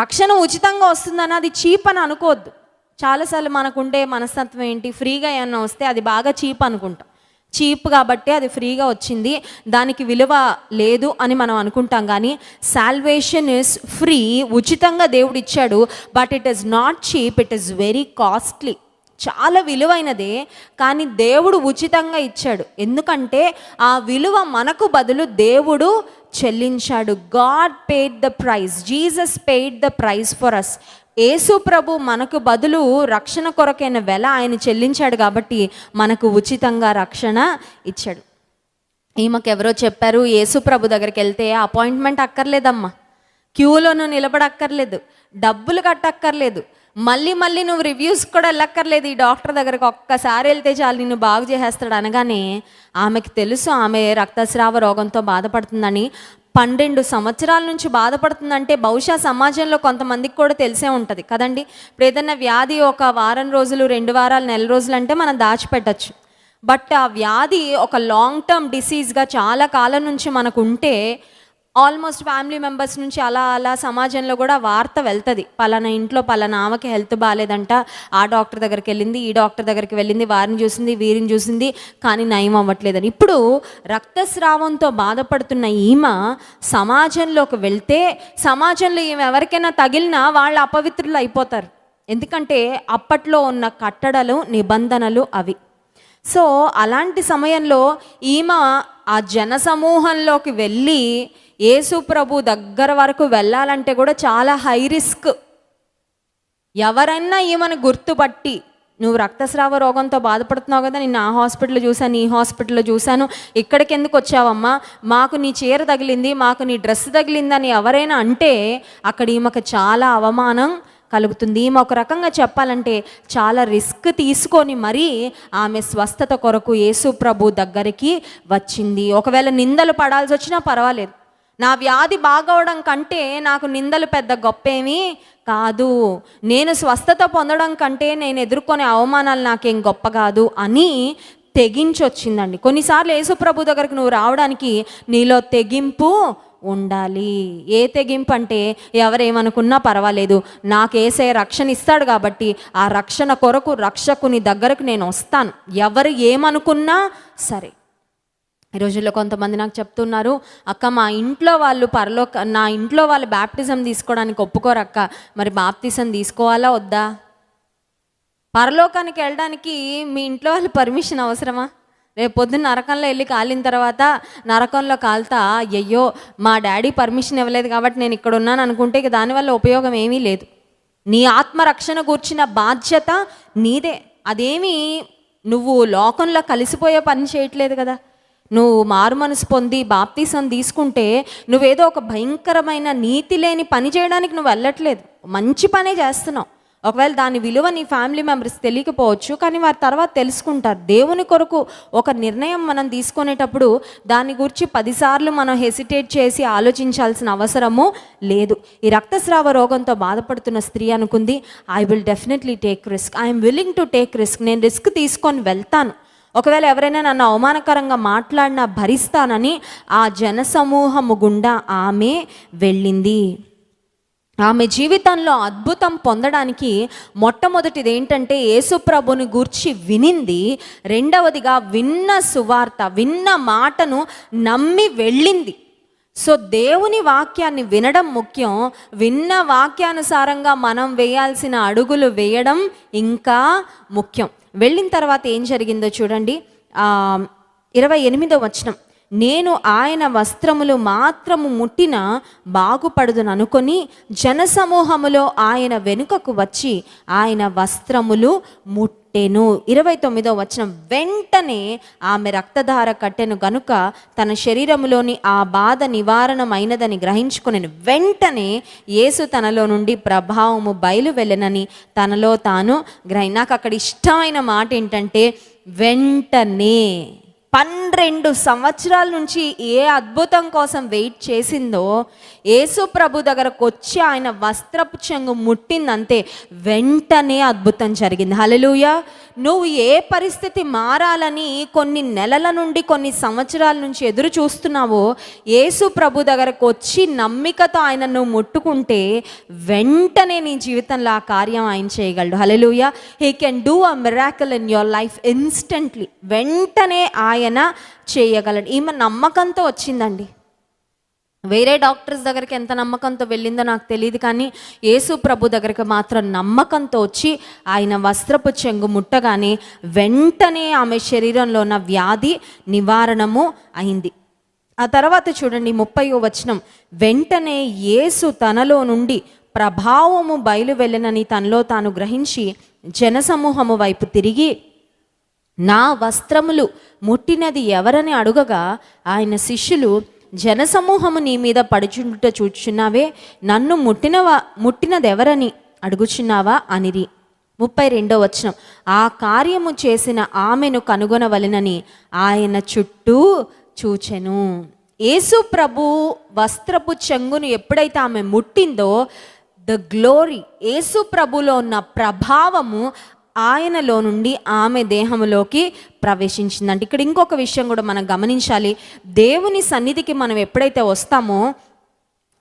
రక్షణ ఉచితంగా వస్తుందని అది చీప్ అని అనుకోవద్దు. చాలాసార్లు మనకుండే మనస్తత్వం ఏంటి, ఫ్రీగా ఏమన్నా వస్తే అది బాగా చీప్ అనుకుంటాం. చీప్ కాబట్టి అది ఫ్రీగా వచ్చింది, దానికి విలువ లేదు అని మనం అనుకుంటాం. కానీ సాల్వేషన్ ఇస్ ఫ్రీ, ఉచితంగా దేవుడు ఇచ్చాడు. But it is not cheap, it is very costly. చాలా విలువైనదే, కానీ దేవుడు ఉచితంగా ఇచ్చాడు. ఎందుకంటే ఆ విలువ మనకు బదులు దేవుడు చెల్లించాడు. God paid the price, Jesus paid the price for us. యేసు ప్రభు మనకు బదులు రక్షణ కొరకైన వెల ఆయన చెల్లించాడు కాబట్టి మనకు ఉచితంగా రక్షణ ఇచ్చాడు. ఈమెకు ఎవరో చెప్పారు, యేసు ప్రభు దగ్గరికి వెళ్తే అపాయింట్మెంట్ అక్కర్లేదమ్మా, క్యూలోనూ నిలబడక్కర్లేదు, డబ్బులు కట్టక్కర్లేదు, మళ్ళీ మళ్ళీ నువ్వు రివ్యూస్ కూడా వెళ్ళక్కర్లేదు, ఈ డాక్టర్ దగ్గరకు ఒక్కసారి వెళ్తే చాలు నిన్ను బాగు చేసేస్తాడు అనగానే ఆమెకు తెలుసు ఆమె రక్తస్రావ రోగంతో బాధపడుతుందని. 12 సంవత్సరాల నుంచి బాధపడుతుందంటే బహుశా సమాజంలో కొంతమందికి కూడా తెలిసే ఉంటుంది కదండి. ఇప్పుడు ఏదైనా వ్యాధి ఒక వారం రోజులు, 2 వారాలు, నెల రోజులు అంటే మనం దాచిపెట్టచ్చు. బట్ ఆ వ్యాధి ఒక లాంగ్ టర్మ్ డిసీజ్గా చాలా కాలం నుంచి మనకు ఉంటే ఆల్మోస్ట్ ఫ్యామిలీ మెంబర్స్ నుంచి అలా సమాజంలో కూడా వార్త వెళ్తుంది, పలానా ఇంట్లో పలానా ఆమెకి హెల్త్ బాగాలేదంట, ఆ డాక్టర్ దగ్గరికి వెళ్ళింది, ఈ డాక్టర్ దగ్గరికి వెళ్ళింది, వారిని చూసింది, వీరిని చూసింది, కానీ నయం అవ్వట్లేదని. ఇప్పుడు రక్తస్రావంతో బాధపడుతున్న ఈమె సమాజంలోకి వెళ్తే సమాజంలో ఈమె ఎవరికైనా తగిలినా వాళ్ళు అపవిత్రులు అయిపోతారు. ఎందుకంటే అప్పట్లో ఉన్న కట్టడలు, నిబంధనలు అవి. సో అలాంటి సమయంలో ఈమె ఆ జనసమూహంలోకి వెళ్ళి యేసు ప్రభు దగ్గర వరకు వెళ్ళాలంటే కూడా చాలా హై రిస్క్. ఎవరైనా ఈమెను గుర్తుపట్టి, నువ్వు రక్తస్రావ రోగంతో బాధపడుతున్నావు కదా, నేను ఆ హాస్పిటల్లో చూశాను, ఈ హాస్పిటల్లో చూశాను, ఇక్కడికి ఎందుకు వచ్చావమ్మా, మాకు నీ చీర తగిలింది, మాకు నీ డ్రెస్ తగిలిందని ఎవరైనా అంటే అక్కడ ఈమెకు చాలా అవమానం కలుగుతుంది. ఈమె ఒక రకంగా చెప్పాలంటే చాలా రిస్క్ తీసుకొని మరీ ఆమె స్వస్థత కొరకు యేసు ప్రభు దగ్గరికి వచ్చింది. ఒకవేళ నిందలు పడాల్సి వచ్చినా పర్వాలేదు, నా వ్యాధి బాగవడం కంటే నాకు నిందలు పెద్ద గొప్పేమీ కాదు, నేను స్వస్థత పొందడం కంటే నేను ఎదుర్కొనే అవమానాలు నాకేం గొప్ప కాదు అని తెగించొచ్చిందండి. కొన్నిసార్లు యేసు ప్రభు దగ్గరికి నువ్వు రావడానికి నీలో తెగింపు ఉండాలి. ఏ తెగింపు అంటే, ఎవరేమనుకున్నా పర్వాలేదు, నాకు యేసయ్య రక్షణ ఇస్తాడు కాబట్టి ఆ రక్షణ కొరకు రక్షకుని దగ్గరకు నేను వస్తాను, ఎవరు ఏమనుకున్నా సరే. ఈ రోజుల్లో కొంతమంది నాకు చెప్తున్నారు, అక్క మా ఇంట్లో వాళ్ళు నా ఇంట్లో వాళ్ళు బాప్టిజం తీసుకోవడానికి ఒప్పుకోరు అక్క, మరి బాప్టిజం తీసుకోవాలా వద్దా? పరలోకానికి వెళ్ళడానికి మీ ఇంట్లో వాళ్ళు పర్మిషన్ అవసరమా? రేపు పొద్దున్న నరకంలో వెళ్ళి కాలిన తర్వాత నరకంలో కాలుతా, అయ్యో మా డాడీ పర్మిషన్ ఇవ్వలేదు కాబట్టి నేను ఇక్కడ ఉన్నాను అనుకుంటే ఇక దానివల్ల ఉపయోగం ఏమీ లేదు. నీ ఆత్మరక్షణ కూర్చిన బాధ్యత నీదే. అదేమి నువ్వు లోకంలో కలిసిపోయే పని చేయట్లేదు కదా. నువ్వు మారు మనసు పొంది బాప్తీసం తీసుకుంటే నువ్వేదో ఒక భయంకరమైన నీతి లేని పని చేయడానికి నువ్వు వెళ్ళట్లేదు, మంచి పనే చేస్తున్నావు. ఒకవేళ దాని విలువ నీ ఫ్యామిలీ మెంబర్స్ తెలియకపోవచ్చు, కానీ వారి తర్వాత తెలుసుకుంటారు. దేవుని కొరకు ఒక నిర్ణయం మనం తీసుకునేటప్పుడు దాని గురించి 10 సార్లు మనం హెసిటేట్ చేసి ఆలోచించాల్సిన అవసరము లేదు. ఈ రక్తస్రావ రోగంతో బాధపడుతున్న స్త్రీ అనుకుంది, I will definitely take risk, I'm willing to take risk, నేను రిస్క్ తీసుకొని వెళ్తాను, ఒకవేళ ఎవరైనా నన్ను అవమానకరంగా మాట్లాడినా భరిస్తానని ఆ జనసమూహము గుండా ఆమె వెళ్ళింది. ఆమె జీవితంలో అద్భుతం పొందడానికి మొట్టమొదటిది ఏంటంటే యేసు ప్రభుని గూర్చి వినింది, రెండవదిగా విన్న సువార్త, విన్న మాటను నమ్మి వెళ్ళింది. సో దేవుని వాక్యాన్ని వినడం ముఖ్యం, విన్న వాక్యానుసారంగా మనం వేయాల్సిన అడుగులు వేయడం ఇంకా ముఖ్యం. వెళ్ళిన తర్వాత ఏం జరిగిందో చూడండి, 28వ వచనం, నేను ఆయన వస్త్రములు మాత్రము ముట్టిన బాగుపడుదును అనుకొని జనసమూహములో ఆయన వెనుకకు వచ్చి ఆయన వస్త్రములు ముట్టెను. 29వ వచనం, వెంటనే ఆమె రక్తధార కట్టెను గనుక తన శరీరములోని ఆ బాధ నివారణమైనదని గ్రహించుకొనెను. వెంటనే యేసు తనలో నుండి ప్రభావము బయలు వెళ్ళనని తనలో తాను నాకు అక్కడ ఇష్టమైన మాట ఏంటంటే వెంటనే. 12 సంవత్సరాల నుంచి ఏ అద్భుతం కోసం వెయిట్ చేసిందో యేసు ప్రభు దగ్గరకు వచ్చి ఆయన వస్త్రపు చెంగు ముట్టిందంతే, వెంటనే అద్భుతం జరిగింది. హల్లెలూయా. నువ్వు ఏ పరిస్థితి మారాలని కొన్ని నెలల నుండి కొన్ని సంవత్సరాల నుంచి ఎదురు చూస్తున్నావో యేసు ప్రభు దగ్గరకు వచ్చి నమ్మికతో ఆయన నువ్వు ముట్టుకుంటే వెంటనే నీ జీవితంలో ఆ కార్యం ఆయన చేయగలడు. Hallelujah. He can do a miracle in your life instantly. వెంటనే ఆయన చేయగలడు. ఈమె నమ్మకంతో వచ్చిందండి. వేరే డాక్టర్స్ దగ్గరికి ఎంత నమ్మకంతో వెళ్ళిందో నాకు తెలియదు, కానీ యేసు ప్రభు దగ్గరికి మాత్రం నమ్మకంతో వచ్చి ఆయన వస్త్రపు చెంగు ముట్టగానే వెంటనే ఆమె శరీరంలో ఉన్న వ్యాధి నివారణము అయింది. ఆ తర్వాత చూడండి 30వ వచనం, వెంటనే యేసు తనలో నుండి ప్రభావము బయలు వెళ్ళనని తనలో తాను గ్రహించి జనసమూహము వైపు తిరిగి నా వస్త్రములు ముట్టినది ఎవరని అడుగగా ఆయన శిష్యులు, జనసమూహము నీ మీద పడుచుండుట చూచున్నావే, నన్ను ముట్టినదెవరని అడుగుచున్నావా అనిరి. 32వ వచనం, ఆ కార్యము చేసిన ఆమెను కనుగొనవలెనని ఆయన చుట్టూ చూచెను. యేసు ప్రభు వస్త్రపు చెంగును ఎప్పుడైతే ఆమె ముట్టిందో ద గ్లోరీ, యేసు ప్రభులో ఉన్న ప్రభావము ఆయనలో నుండి ఆమె దేహంలోకి ప్రవేశించిందంటే. ఇక్కడ ఇంకొక విషయం కూడా మనం గమనించాలి. దేవుని సన్నిధికి మనం ఎప్పుడైతే వస్తామో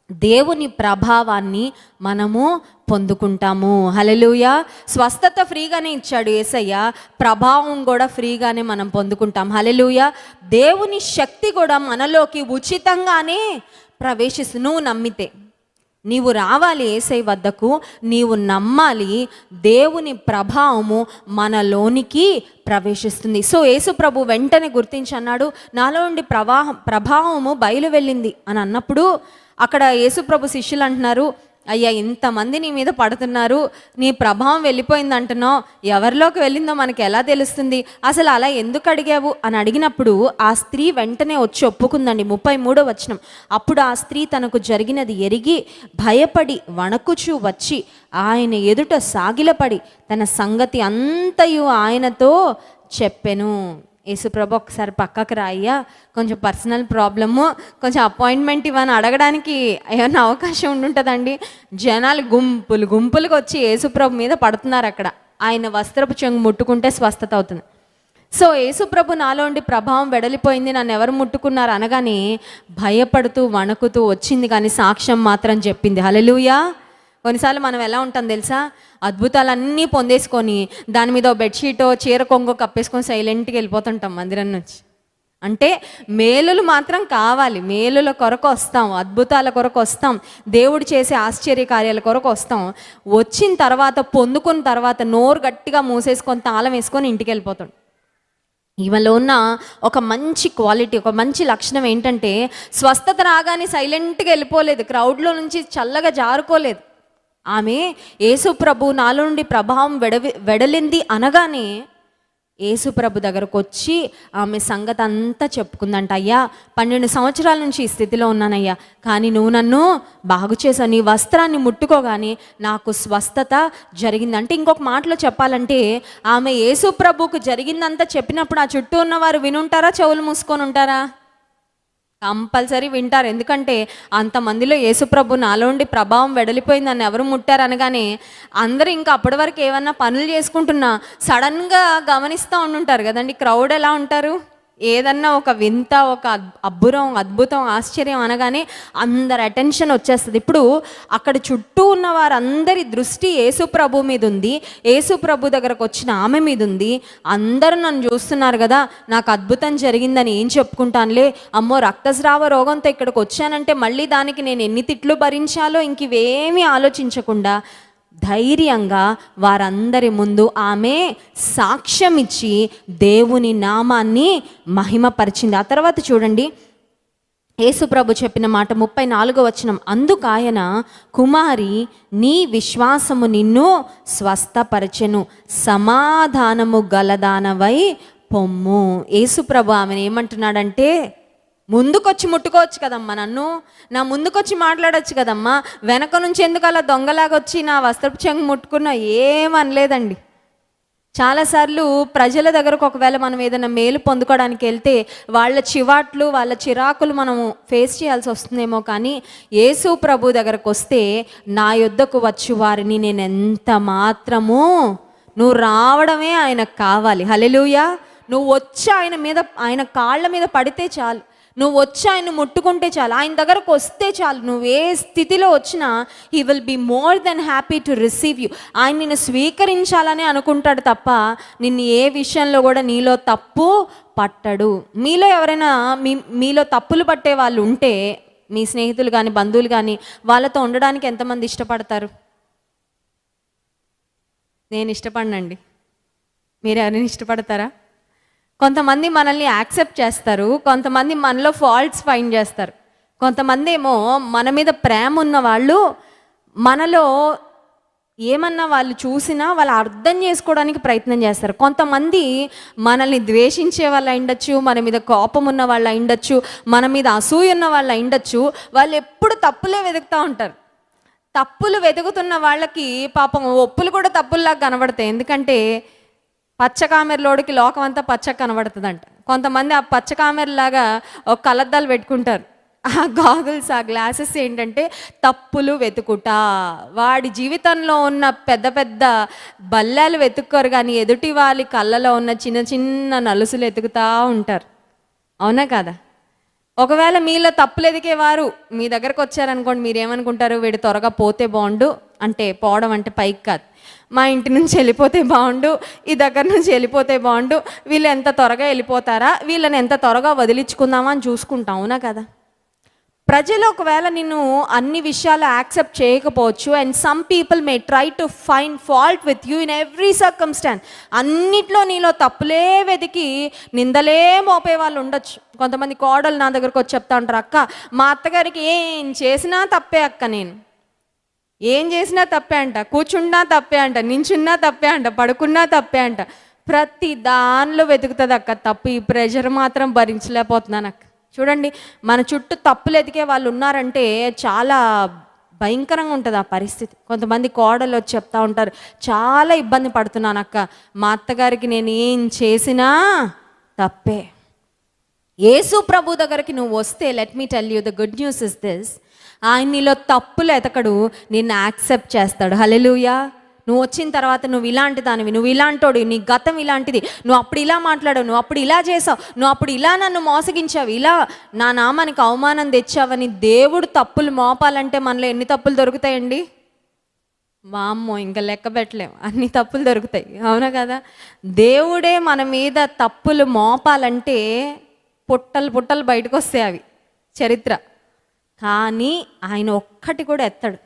దేవుని ప్రభావాన్ని మనము పొందుకుంటాము. హల్లెలూయా. స్వస్థత ఫ్రీగానే ఇచ్చాడు యేసయ్య, ప్రభావం కూడా ఫ్రీగానే మనం పొందుకుంటాం. హల్లెలూయా. దేవుని శక్తి కూడా మనలోకి ఉచితంగానే ప్రవేశిస్తు. నువ్వు నమ్మితే, నీవు రావాలి యేసయ్య వద్దకు, నీవు నమ్మాలి, దేవుని ప్రభావము మనలోనికి ప్రవేశిస్తుంది. సో యేసు ప్రభు వెంటనే గుర్తించి అన్నాడు, నాలో నుండి ప్రభావము బయలు వెళ్ళింది అని అన్నప్పుడు అక్కడ యేసు ప్రభు శిష్యులు అంటున్నారు, అయ్యా ఇంతమంది నీ మీద పడుతున్నారు, నీ ప్రభావం వెళ్ళిపోయింది అంటున్నావు, ఎవరిలోకి వెళ్ళిందో మనకి ఎలా తెలుస్తుంది, అసలు అలా ఎందుకు అడిగావు అని అడిగినప్పుడు ఆ స్త్రీ వెంటనే వచ్చి ఒప్పుకుందండి. 33వ వచనం, అప్పుడు ఆ స్త్రీ తనకు జరిగినది ఎరిగి భయపడి వణకుచూ వచ్చి ఆయన ఎదుట సాగిలపడి తన సంగతి అంతయు ఆయనతో చెప్పెను. యేసుప్రభు ఒకసారి పక్కకు రాయ్యా, కొంచెం పర్సనల్ ప్రాబ్లము, కొంచెం అపాయింట్మెంట్ ఇవన్నీ అడగడానికి ఏమన్నా అవకాశం ఉంటుందండి. జనాలు గుంపులుగా వచ్చి యేసుప్రభు మీద పడుతున్నారు. అక్కడ ఆయన వస్త్రపు చెంగు ముట్టుకుంటే స్వస్థత అవుతుంది. సో యేసుప్రభు నాలో ఉండి ప్రభావం వెడలిపోయింది, నన్ను ఎవరు ముట్టుకున్నారు అనగానే భయపడుతూ వణుకుతూ వచ్చింది, కానీ సాక్ష్యం మాత్రం చెప్పింది. హల్లెలూయా. కొన్నిసార్లు మనం ఎలా ఉంటాం తెలుసా, అద్భుతాలన్నీ పొందేసుకొని దాని మీద బెడ్షీటో చీర కొంగో కప్పేసుకొని సైలెంట్గా వెళ్ళిపోతుంటాం మందిరం నుంచి. అంటే మేలులు మాత్రం కావాలి, మేలుల కొరకు వస్తాం, అద్భుతాల కొరకు వస్తాం, దేవుడు చేసే ఆశ్చర్య కార్యాల కొరకు వస్తాం. వచ్చిన తర్వాత పొందుకున్న తర్వాత నోరు గట్టిగా మూసేసుకొని తాళం వేసుకొని ఇంటికి వెళ్ళిపోతాం. ఈమెలో ఉన్న ఒక మంచి క్వాలిటీ, ఒక మంచి లక్షణం ఏంటంటే స్వస్థత రాగానే సైలెంట్గా వెళ్ళిపోలేదు, క్రౌడ్లో నుంచి చల్లగా జారుకోలేదు. ఆమె యేసు ప్రభు నాలో నుండి ప్రభావం వెడలింది అనగానే యేసు ప్రభు దగ్గరకు వచ్చి ఆమె సంగతి అంతా చెప్పుకుందంట. అయ్యా 12 సంవత్సరాల నుంచి ఈ స్థితిలో ఉన్నానయ్యా, కానీ నువ్వు నన్ను బాగు చేసావు, నీ వస్త్రాన్ని ముట్టుకోగానే నాకు స్వస్థత జరిగిందంటే. ఇంకొక మాటలో చెప్పాలంటే ఆమె యేసు ప్రభుకు జరిగిందంతా చెప్పినప్పుడు ఆ చుట్టూ ఉన్నవారు వినుంటారా, చెవులు మూసుకొని ఉంటారా? కంపల్సరీ వింటారు. ఎందుకంటే అంతమందిలో యేసుప్రభు నాలో ఉండి ప్రభావం వెడలిపోయిందని ఎవరు ముట్టారు అనగానే అందరూ ఇంకా అప్పటి వరకు ఏమన్నా పనులు చేసుకుంటున్నా సడన్గా గమనిస్తూ ఉండుంటారు కదండి. క్రౌడ్ ఎలా ఉంటారు, ఏదన్నా ఒక వింత, ఒక అద్భుతం, ఆశ్చర్యం అనగానే అందరి అటెన్షన్ వచ్చేస్తుంది. ఇప్పుడు అక్కడ చుట్టూ ఉన్న వారందరి దృష్టి యేసు ప్రభు మీద ఉంది, యేసు ప్రభు దగ్గరకు వచ్చిన ఆమె మీద ఉంది. అందరూ నన్ను చూస్తున్నారు కదా, నాకు అద్భుతం జరిగిందని ఏం చెప్పుకుంటానులే, అమ్మో రక్తస్రావ రోగంతో ఇక్కడికి వచ్చానంటే మళ్ళీ దానికి నేను ఎన్ని తిట్లు భరించాలో ఇంక ఇవేమీ ఆలోచించకుండా ధైర్యంగా వారందరి ముందు ఆమె సాక్ష్యం ఇచ్చి దేవుని నామాన్ని మహిమపరిచింది. ఆ తర్వాత చూడండి యేసుప్రభు చెప్పిన మాట 34వ వచనం, అందుకు ఆయన, కుమారి నీ విశ్వాసము నిన్ను స్వస్థపరచెను, సమాధానము గలదానవై పొమ్ము. యేసుప్రభు ఆమెను ఏమంటున్నాడంటే, ముందుకొచ్చి ముట్టుకోవచ్చు కదమ్మా, నన్ను నా ముందుకొచ్చి మాట్లాడవచ్చు కదమ్మా, వెనక నుంచి ఎందుకు అలా దొంగలాగొచ్చి నా వస్త్రపు చెంగు ముట్టుకున్నా ఏమనలేదండి. చాలాసార్లు ప్రజల దగ్గరకు ఒకవేళ మనం ఏదైనా మేలు పొందుకోవడానికి వెళ్తే వాళ్ళ చివాట్లు, వాళ్ళ చిరాకులు మనము ఫేస్ చేయాల్సి వస్తుందేమో, కానీ యేసు ప్రభు దగ్గరకు వస్తే నా యొద్దకు వచ్చి వారిని నేను ఎంత మాత్రము నువ్వు రావడమే ఆయనకు కావాలి. హల్లెలూయా. నువ్వు వచ్చి ఆయన కాళ్ళ మీద పడితే చాలు, నువ్వు వచ్చి ఆయన ముట్టుకుంటే చాలు, ఆయన దగ్గరకు వస్తే చాలు. నువ్వు ఏ స్థితిలో వచ్చినా he will be more than happy to receive you. ఆయన నిన్ను స్వీకరించాలని అనుకుంటాడు తప్ప నిన్ను ఏ విషయంలో కూడా నీలో తప్పు పట్టడు. మీలో ఎవరైనా మీలో తప్పులు పట్టే వాళ్ళు ఉంటే, మీ స్నేహితులు కానీ బంధువులు కానీ, వాళ్ళతో ఉండడానికి ఎంతమంది ఇష్టపడతారు? నేను ఇష్టపడనండి. మీరు ఎవరైనా ఇష్టపడతారా? కొంతమంది మనల్ని యాక్సెప్ట్ చేస్తారు, కొంతమంది మనలో ఫాల్ట్స్ ఫైండ్ చేస్తారు. కొంతమంది ఏమో మన మీద ప్రేమ ఉన్న వాళ్ళు మనలో ఏమన్నా వాళ్ళు చూసినా వాళ్ళు అర్థం చేసుకోవడానికి ప్రయత్నం చేస్తారు. కొంతమంది మనల్ని ద్వేషించే వాళ్ళు అయిండొచ్చు, మన మీద కోపం ఉన్న వాళ్ళు అయిండొచ్చు, మన మీద అసూయ ఉన్న వాళ్ళు అయిండొచ్చు. వాళ్ళు ఎప్పుడు తప్పులే వెతుకుతూ ఉంటారు. తప్పులు వెతుకుతున్న వాళ్ళకి పాపం ఒప్పులు కూడా తప్పుల్లాగా కనబడతాయి. ఎందుకంటే పచ్చకామెరలోడికి లోకం అంతా పచ్చగా కనబడుతుందంట. కొంతమంది ఆ పచ్చకామెరలాగా ఒక కలద్దాలు పెట్టుకుంటారు. ఆ గాగుల్స్, ఆ గ్లాసెస్ ఏంటంటే తప్పులు వెతుకుట. వాడి జీవితంలో ఉన్న పెద్ద పెద్ద బల్లాలు వెతుక్కోరు, కానీ ఎదుటి వాళ్ళ కళ్ళలో ఉన్న చిన్న చిన్న నలుసులు ఎతుకుతూ ఉంటారు. అవునా కదా? ఒకవేళ మీలో తప్పులు ఎదికేవారు మీ దగ్గరకు వచ్చారనుకోండి, మీరేమనుకుంటారు? వీడు త్వరగా పోతే బాగుండు, అంటే పోవడం అంటే పైకి కాదు, మా ఇంటి నుంచి వెళ్ళిపోతే బాగుండు, ఈ దగ్గర నుంచి వెళ్ళిపోతే బాగుండు, వీళ్ళు ఎంత త్వరగా వెళ్ళిపోతారా, వీళ్ళని ఎంత త్వరగా వదిలించుకుందామా అని చూసుకుంటాం. అవునా కదా? ప్రజలు ఒకవేళ నిన్ను అన్ని విషయాలు యాక్సెప్ట్ చేయకపోవచ్చు. And some people may try to find fault with you in every circumstances. అన్నిట్లో నీలో తప్పులే వెతికి నిందలే మోపే వాళ్ళు ఉండొచ్చు. కొంతమంది కోడలు నా దగ్గరకు వచ్చి చెప్తా ఉంటారు, అక్క మా అత్తగారికి ఏం చేసినా తప్పే అక్క, నేను ఏం చేసినా తప్పే అంట, కూర్చున్నా తప్పే అంట, నించున్నా తప్పే అంట, పడుకున్నా తప్పే అంట, ప్రతి దానిలో వెతుకుతుంది అక్క తప్పు. ఈ ప్రెషర్ మాత్రం భరించలేకపోతున్నాను అక్క. చూడండి, మన చుట్టూ తప్పులు ఎతికే వాళ్ళు ఉన్నారంటే చాలా భయంకరంగా ఉంటుంది ఆ పరిస్థితి. కొంతమంది కోడలు వచ్చి చెప్తా ఉంటారు, చాలా ఇబ్బంది పడుతున్నాను అక్క, మా అత్తగారికి నేను ఏం చేసినా తప్పే. యేసు ప్రభు దగ్గరికి నువ్వు వస్తే, let me tell you the good news is this, ఆయన నీలో తప్పులు ఎతకడు, నిన్ను యాక్సెప్ట్ చేస్తాడు. హల్లెలూయా. నువ్వు వచ్చిన తర్వాత నువ్వు ఇలాంటి దానివి, నువ్వు ఇలాంటోడు, నీ గతం ఇలాంటిది, నువ్వు అప్పుడు ఇలా మాట్లాడావు, నువ్వు అప్పుడు ఇలా చేసావు, నువ్వు అప్పుడు ఇలా నన్ను మోసగించావు, ఇలా నా నామానికి అవమానం తెచ్చావని దేవుడు తప్పులు మోపాలంటే మనలో ఎన్ని తప్పులు దొరుకుతాయండి? వామ్మో, ఇంకా లెక్క పెట్టలేము, అన్ని తప్పులు దొరుకుతాయి. అవునా కదా? దేవుడే మన మీద తప్పులు మోపాలంటే పుట్టలు పుట్టలు బయటకు వస్తాయి అవి చరిత్ర. కానీ ఆయన ఒక్కటి కూడా ఎత్తడు.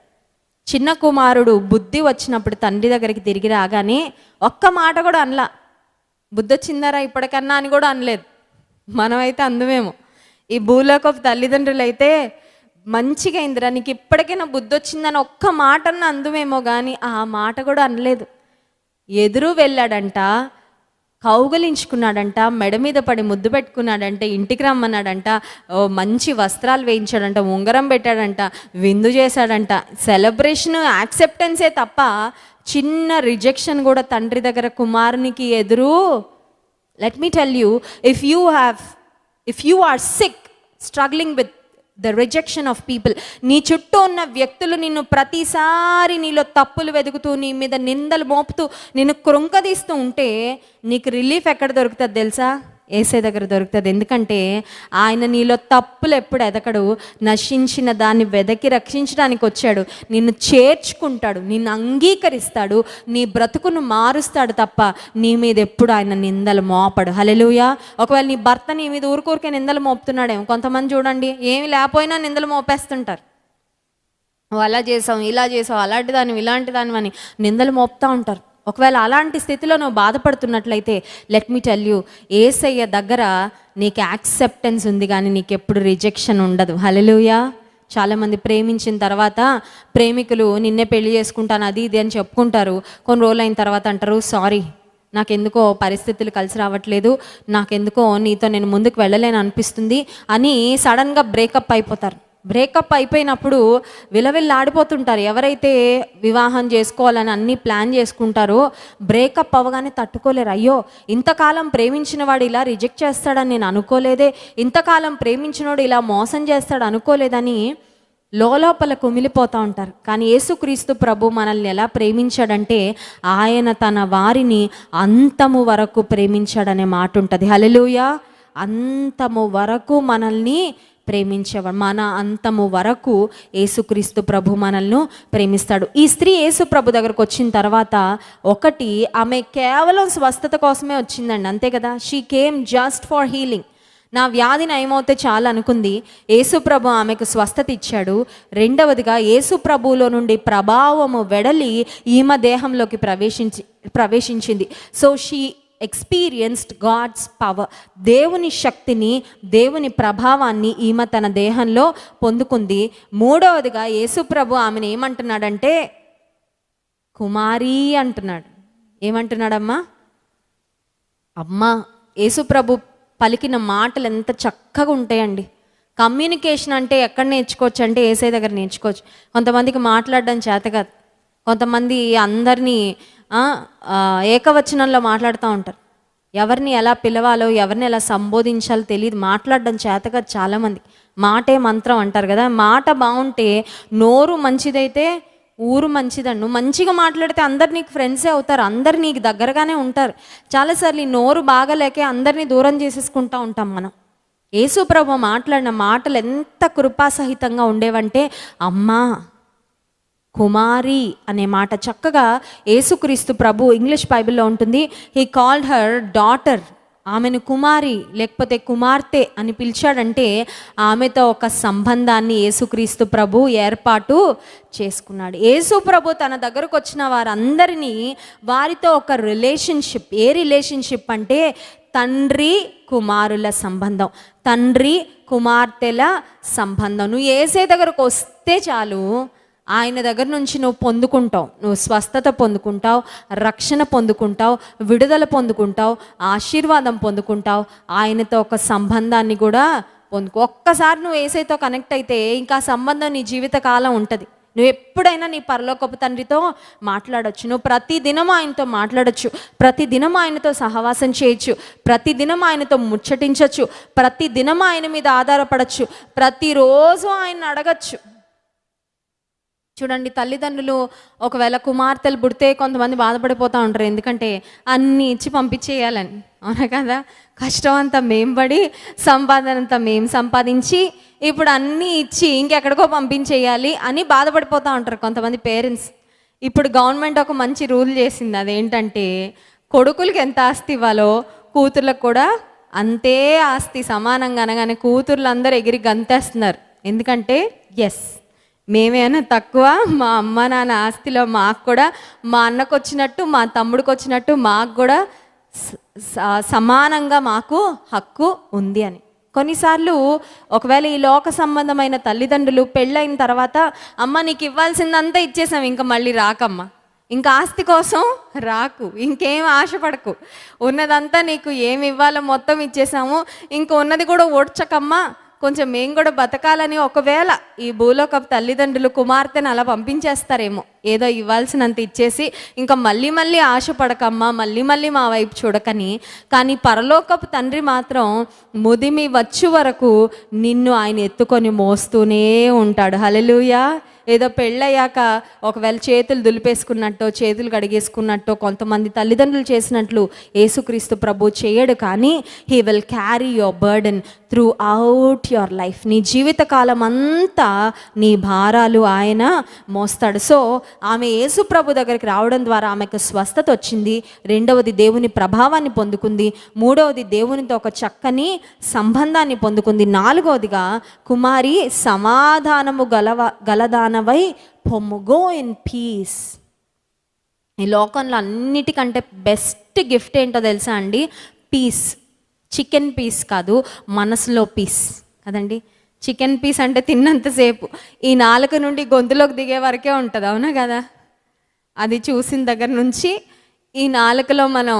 చిన్న కుమారుడు బుద్ధి వచ్చినప్పుడు తండ్రి దగ్గరికి తిరిగి రాగానే ఒక్క మాట కూడా అనలా, బుద్ధి వచ్చిందారా ఇప్పటికన్నా అని కూడా అనలేదు. మనమైతే అందుమేమో, ఈ భూలోకపు తల్లిదండ్రులు అయితే మంచిగా అయిందిరా నీకు ఇప్పటికైనా బుద్ధి వచ్చిందని ఒక్క మాటన్న అందుమేమో, కానీ ఆ మాట కూడా అనలేదు. ఎదురు వెళ్ళాడంట, కౌగలించుకున్నాడంట, మెడ మీద పడి ముద్దు పెట్టుకున్నాడంట, ఇంటికి రమ్మన్నాడంట, మంచి వస్త్రాలు వేయించాడంట, ఉంగరం పెట్టాడంట, విందు చేశాడంట. సెలబ్రేషన్, యాక్సెప్టెన్సే తప్ప చిన్న రిజెక్షన్ కూడా తండ్రి దగ్గర కుమారునికి ఎదురు. Let me tell you, if you are sick, struggling with the rejection of people, నీ చుట్టూ ఉన్న వ్యక్తులు నిన్ను ప్రతిసారి నీలో తప్పులు వెతుకుతూ, నీ మీద నిందలు మోపుతూ, నిన్ను కృంకదీస్తూ ఉంటే నీకు రిలీఫ్ ఎక్కడ దొరుకుతుంది తెలుసా? యేసయ్య దగ్గర దొరుకుతుంది. ఎందుకంటే ఆయన నీలో తప్పులు ఎప్పుడు ఎదకడు, నశించిన దాన్ని వెదకి రక్షించడానికి వచ్చాడు. నిన్ను చేర్చుకుంటాడు, నిన్ను అంగీకరిస్తాడు, నీ బ్రతుకును మారుస్తాడు తప్ప నీ మీద ఎప్పుడు ఆయన నిందలు మోపడు. హల్లెలూయా. ఒకవేళ నీ భర్త నీ మీద ఊరికే నిందలు మోపుతున్నాడేమో. కొంతమంది చూడండి, ఏమి లేకపోయినా నిందలు మోపేస్తుంటారు. నువ్వు అలా చేసావు, ఇలా చేసావు, అలాంటి దానివి, ఇలాంటి దానివి అని నిందలు మోపుతూ ఉంటారు. ఒకవేళ అలాంటి స్థితిలో నువ్వు బాధపడుతున్నట్లయితే, లెట్ మీ టెల్ యూ, యేసయ్య దగ్గర నీకు యాక్సెప్టెన్స్ ఉంది, కానీ నీకు ఎప్పుడు రిజెక్షన్ ఉండదు. హల్లెలూయా. చాలామంది ప్రేమించిన తర్వాత ప్రేమికులు నిన్నే పెళ్లి చేసుకుంటాను అది ఇది అని చెప్పుకుంటారు. కొన్ని రోజులు అయిన తర్వాత అంటారు, సారీ నాకెందుకో పరిస్థితులు కలిసి రావట్లేదు, నాకెందుకో నీతో నేను ముందుకు వెళ్ళలేను అనిపిస్తుంది అని సడన్గా బ్రేకప్ అయిపోతారు. బ్రేకప్ అయిపోయినప్పుడు విలవిల్లాడిపోతుంటారు. ఎవరైతే వివాహం చేసుకోవాలని అన్నీ ప్లాన్ చేసుకుంటారో బ్రేకప్ అవ్వగానే తట్టుకోలేరు. అయ్యో, ఇంతకాలం ప్రేమించిన వాడు ఇలా రిజెక్ట్ చేస్తాడని నేను అనుకోలేదే, ఇంతకాలం ప్రేమించినోడు ఇలా మోసం చేస్తాడు అనుకోలేదని లోపల కుమిలిపోతూ ఉంటారు. కానీ యేసుక్రీస్తు ప్రభు మనల్ని ఎలా ప్రేమించాడంటే ఆయన తన వారిని అంతము వరకు ప్రేమించాడనే మాట ఉంటుంది. హల్లెలూయా. అంతము వరకు మనల్ని ప్రేమించేవాడు. మన అంతము వరకు యేసుక్రీస్తు ప్రభు మనల్ని ప్రేమిస్తాడు. ఈ స్త్రీ యేసు ప్రభు దగ్గరకు వచ్చిన తర్వాత ఒకటి, ఆమె కేవలం స్వస్థత కోసమే వచ్చిందండి, అంతే కదా. She came just for healing. నా వ్యాధి నయమవుతే చాలా అనుకుంది. యేసుప్రభు ఆమెకు స్వస్థత ఇచ్చాడు. రెండవదిగా యేసుప్రభులో నుండి ప్రభావము వెడలి ఈమె దేహంలోకి ప్రవేశించింది. So she experienced God's power. దేవుని శక్తిని, దేవుని ప్రభావాన్ని ఈమె తన దేహంలో పొందుకుంది. మూడవదిగా యేసుప్రభు ఆమెను ఏమంటున్నాడంటే కుమారి అంటున్నాడు. ఏమంటున్నాడమ్మా? అమ్మా. యేసుప్రభు పలికిన మాటలు ఎంత చక్కగా ఉంటాయండి. కమ్యూనికేషన్ అంటే ఎక్కడ నేర్చుకోవచ్చు అంటే యేసయ్య దగ్గర నేర్చుకోవచ్చు. కొంతమందికి మాట్లాడడం చేత కాదు. కొంతమంది అందరినీ ఏకవచనంలో మాట్లాడుతూ ఉంటారు. ఎవరిని ఎలా పిలవాలో, ఎవరిని ఎలా సంబోధించాలో తెలియదు. మాట్లాడడం చేత కాదు చాలామంది. మాటే మంత్రం అంటారు కదా. మాట బాగుంటే, నోరు మంచిదైతే ఊరు మంచిదండి. నువ్వు మంచిగా మాట్లాడితే అందరు నీకు ఫ్రెండ్సే అవుతారు, అందరు నీకు దగ్గరగానే ఉంటారు. చాలాసార్లు ఈ నోరు బాగలేకే అందరినీ దూరం చేసేసుకుంటూ ఉంటాం మనం. యేసు ప్రభు మాట్లాడిన మాటలు ఎంత కృపాసహితంగా ఉండేవంటే అమ్మా, కుమారి అనే మాట చక్కగా యేసుక్రీస్తు ప్రభు, ఇంగ్లీష్ బైబిల్లో ఉంటుంది, హీ కాల్డ్ హర్ డాటర్. ఆమెను కుమారి లేకపోతే కుమార్తె అని పిలిచాడంటే ఆమెతో ఒక సంబంధాన్ని యేసుక్రీస్తు ప్రభు ఏర్పాటు చేసుకున్నాడు. యేసు ప్రభు తన దగ్గరకు వచ్చిన వారందరినీ వారితో ఒక రిలేషన్షిప్. ఏ రిలేషన్షిప్ అంటే తండ్రి కుమారుల సంబంధం, తండ్రి కుమార్తెల సంబంధం. నువ్వు యేసయ్య దగ్గరకు వస్తే చాలు, ఆయన దగ్గర నుంచి నువ్వు పొందుకుంటావు. నువ్వు స్వస్థత పొందుకుంటావు, రక్షణ పొందుకుంటావు, విడుదల పొందుకుంటావు, ఆశీర్వాదం పొందుకుంటావు. ఆయనతో ఒక సంబంధాన్ని కూడా ఒక్కసారి నువ్వు యేసయ్యతో కనెక్ట్ అయితే ఇంకా సంబంధం నీ జీవితకాలం ఉంటుంది. నువ్వు ఎప్పుడైనా నీ పరలోకపు తండ్రితో మాట్లాడచ్చు. నువ్వు ప్రతిదినం ఆయనతో మాట్లాడచ్చు, ప్రతిదినం ఆయనతో సహవాసం చేయొచ్చు, ప్రతిదినం ఆయనతో ముచ్చటించవచ్చు, ప్రతిదినం ఆయన మీద ఆధారపడచ్చు, ప్రతిరోజు ఆయన అడగచ్చు. చూడండి, తల్లిదండ్రులు ఒకవేళ కుమార్తెలు పుడితే కొంతమంది బాధపడిపోతూ ఉంటారు. ఎందుకంటే అన్నీ ఇచ్చి పంపించేయాలని. అవునా కదా? కష్టం అంతా మేం పడి, సంపాదన అంతా మేము సంపాదించి, ఇప్పుడు అన్నీ ఇచ్చి ఇంకెక్కడికో పంపించేయాలి అని బాధపడిపోతూ ఉంటారు కొంతమంది పేరెంట్స్. ఇప్పుడు గవర్నమెంట్ ఒక మంచి రూల్ చేసింది. అదేంటంటే కొడుకులకి ఎంత ఆస్తి ఇవ్వాలో కూతుర్లకు కూడా అంతే ఆస్తి సమానంగా అనగానే కూతుర్లు అందరూ ఎగిరి గంతేస్తున్నారు. ఎందుకంటే ఎస్, మేమేమైనా తక్కువ, మా అమ్మ నాన్న ఆస్తిలో మాకు కూడా, మా అన్నకు వచ్చినట్టు మా తమ్ముడికి వచ్చినట్టు మాకు కూడా సమానంగా మాకు హక్కు ఉంది అని. కొన్నిసార్లు ఒకవేళ ఈ లోక సంబంధమైన తల్లిదండ్రులు పెళ్ళైన తర్వాత అమ్మ నీకు ఇవ్వాల్సిందంతా ఇచ్చేసాం, ఇంకా మళ్ళీ రాకమ్మా, ఇంకా ఆస్తి కోసం రాకు, ఇంకేం ఆశపడకు, ఉన్నదంతా నీకు ఏమి ఇవ్వాలో మొత్తం ఇచ్చేసాము, ఇంకా ఉన్నది కూడా ఓడ్చకమ్మా, కొంచెం మేము కూడా బతకాలని ఒకవేళ ఈ భూలోకపు తల్లిదండ్రులు కుమార్తెను అలా పంపించేస్తారేమో, ఏదో ఇవ్వాల్సినంత ఇచ్చేసి ఇంకా మళ్ళీ మళ్ళీ ఆశపడకమ్మా, మళ్ళీ మళ్ళీ మా వైపు చూడకని. కానీ పరలోకపు తండ్రి మాత్రం ముదిమి వచ్చు వరకు నిన్ను ఆయన ఎత్తుకొని మోస్తూనే ఉంటాడు. హల్లెలూయా. ఏదో పెళ్ళయ్యాక ఒకవేళ చేతులు దులిపేసుకున్నట్టో, చేతులు కడిగేసుకున్నట్టో కొంతమంది తల్లిదండ్రులు చేసినట్లు యేసుక్రీస్తు ప్రభు చేయడు. కానీ he will carry your burden through out your life. నీ జీవితకాలం అంతా నీ భారాలు ఆయన మోస్తాడు. సో ఆమె యేసు ప్రభు దగ్గరికి రావడం ద్వారా ఆమెకు స్వస్థత వచ్చింది. రెండవది దేవుని ప్రభావాన్ని పొందుకుంది. మూడవది దేవునితో ఒక చక్కని సంబంధాన్ని పొందుకుంది. నాలుగవదిగా కుమారి సమాధానము గలదానవై పొమ్ము. Go in peace. ఈ లోకంలో అన్నిటికంటే బెస్ట్ గిఫ్ట్ ఏంటో తెలుసా అండి? పీస్. చికెన్ పీస్ కాదు, మనసులో పీస్ కదండి. చికెన్ పీస్ అంటే తిన్నంతసేపు ఈ నాలుక నుండి గొంతులోకి దిగే వరకే ఉంటుంది. అవునా కదా? అది చూసిన దగ్గర నుంచి ఈ నాలుకలో మనం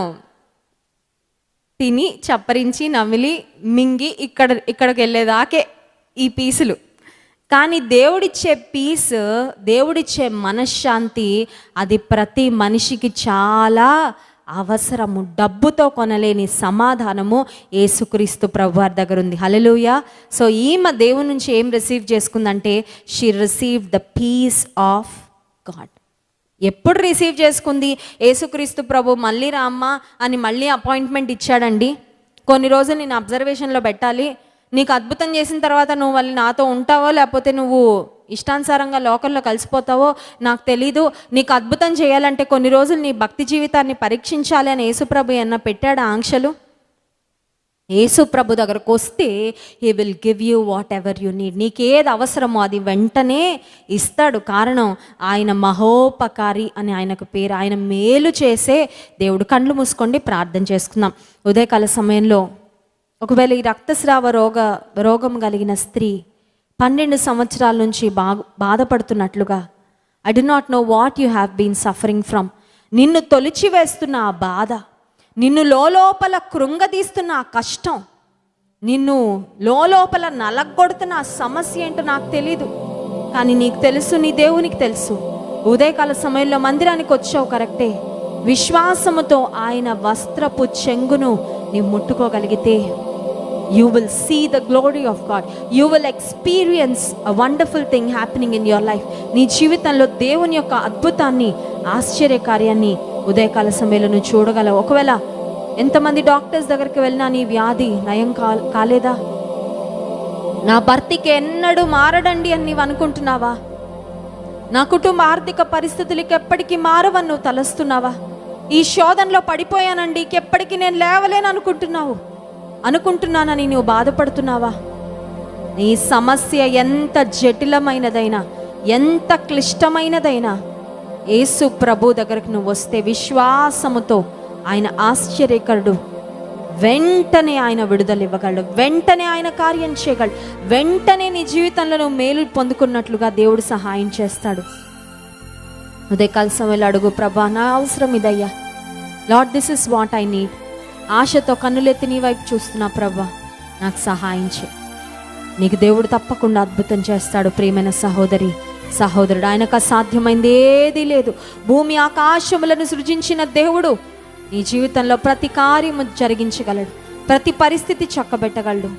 తిని చప్పరించి నమిలి మింగి ఇక్కడికి వెళ్ళేదాకే ఈ పీసులు. కానీ దేవుడిచ్చే పీస్, దేవుడిచ్చే మనశ్శాంతి అది ప్రతి మనిషికి చాలా అవసరము, డబ్బుతో కొనలేని సమాధానము యేసుక్రీస్తు ప్రభువారి దగ్గర ఉంది. హల్లెలూయా. సో ఈమె దేవుని నుంచి ఏం రిసీవ్ చేసుకుందంటే she receive the peace of God. ఎప్పుడు రిసీవ్ చేసుకుంది? యేసుక్రీస్తు ప్రభు మళ్ళీ రామ్మా అని మళ్ళీ అపాయింట్మెంట్ ఇచ్చాడండి. కొన్ని రోజులు నేను అబ్జర్వేషన్లో పెట్టాలి, నీకు అద్భుతం చేసిన తర్వాత నువ్వు మళ్ళీ నాతో ఉంటావో లేకపోతే నువ్వు ఇష్టానుసారంగా లోకల్లో కలిసిపోతావో నాకు తెలీదు. నీకు అద్భుతం చేయాలంటే కొన్ని రోజులు నీ భక్తి జీవితాన్ని పరీక్షించాలి అని యేసుప్రభు ఏమన్నా పెట్టాడు ఆంక్షలు? యేసుప్రభు దగ్గరకు వస్తే he will give you what ever you need. నీకేది అవసరమో అది వెంటనే ఇస్తాడు. కారణం ఆయన మహోపకారి అని ఆయనకు పేరు. ఆయన మేలు చేసే దేవుడు. కళ్ళు మూసుకోండి, ప్రార్థన చేసుకుందాం. ఉదయకాల సమయంలో ఒకవేళ ఈ రక్తస్రావ రోగం కలిగిన స్త్రీ 12 సంవత్సరాల నుంచి బాధపడుతున్నట్లుగా, I do not know what you have been suffering from. నిన్ను తొలిచివేస్తున్న ఆ బాధ, నిన్ను లోపల కృంగదీస్తున్న ఆ కష్టం, నిన్ను లోపల నలగొడుతున్న ఆ సమస్య ఏంటో నాకు తెలీదు, కానీ నీకు తెలుసు, నీ దేవునికి తెలుసు. ఉదయకాల సమయంలో మందిరానికి వచ్చావు కరెక్టే. విశ్వాసముతో ఆయన వస్త్రపు చెంగును నీవు ముట్టుకోగలిగితే you will see the glory of God. You will experience a wonderful thing happening in your life. నీ జీవితంలో దేవుని యొక్క అద్భుతాన్ని, ఆశ్చర్యకార్యాన్ని ఉదయకాల సమయంలో నువ్వు చూడగలవు. ఒకవేళ ఎంతమంది డాక్టర్స్ దగ్గరికి వెళ్ళినా నీ వ్యాధి నయం కాలేదా? నా భర్తకి ఎన్నడూ మారడండి అని నీవు అనుకుంటున్నావా? నా కుటుంబ ఆర్థిక పరిస్థితులకి ఎప్పటికీ మారవని నువ్వు తలస్తున్నావా? ఈ శోధనలో పడిపోయానండి, ఎప్పటికీ నేను లేవలేను అనుకుంటున్నానని నువ్వు బాధపడుతున్నావా? నీ సమస్య ఎంత జటిలమైనదైనా, ఎంత క్లిష్టమైనదైనా యేసు ప్రభు దగ్గరకు నువ్వు వస్తే విశ్వాసముతో ఆయన ఆశ్చర్యకరుడు. వెంటనే ఆయన విడుదల ఇవ్వగలడు, వెంటనే ఆయన కార్యం చేయగలడు, వెంటనే నీ జీవితంలో నువ్వు మేలు పొందుకున్నట్లుగా దేవుడు సహాయం చేస్తాడు. ఉదయకాల సమయంలో అడుగు, ప్రభా నా అవసరం ఇదయ్యా, Lord this is what I need. ఆశతో కన్నులెత్తి నీ వైపు చూస్తున్నా, ప్రభా నాకు సహాయం చేయి. నీకు దేవుడు తప్పకుండా అద్భుతం చేస్తాడు. ప్రియమైన సహోదరి, సహోదరుడు, ఆయనకు అసాధ్యమైంది ఏదీ లేదు. భూమి ఆకాశములను సృజించిన దేవుడు నీ జీవితంలో ప్రతి కార్యము జరిగించగలడు, ప్రతి పరిస్థితి చక్కబెట్టగలడు.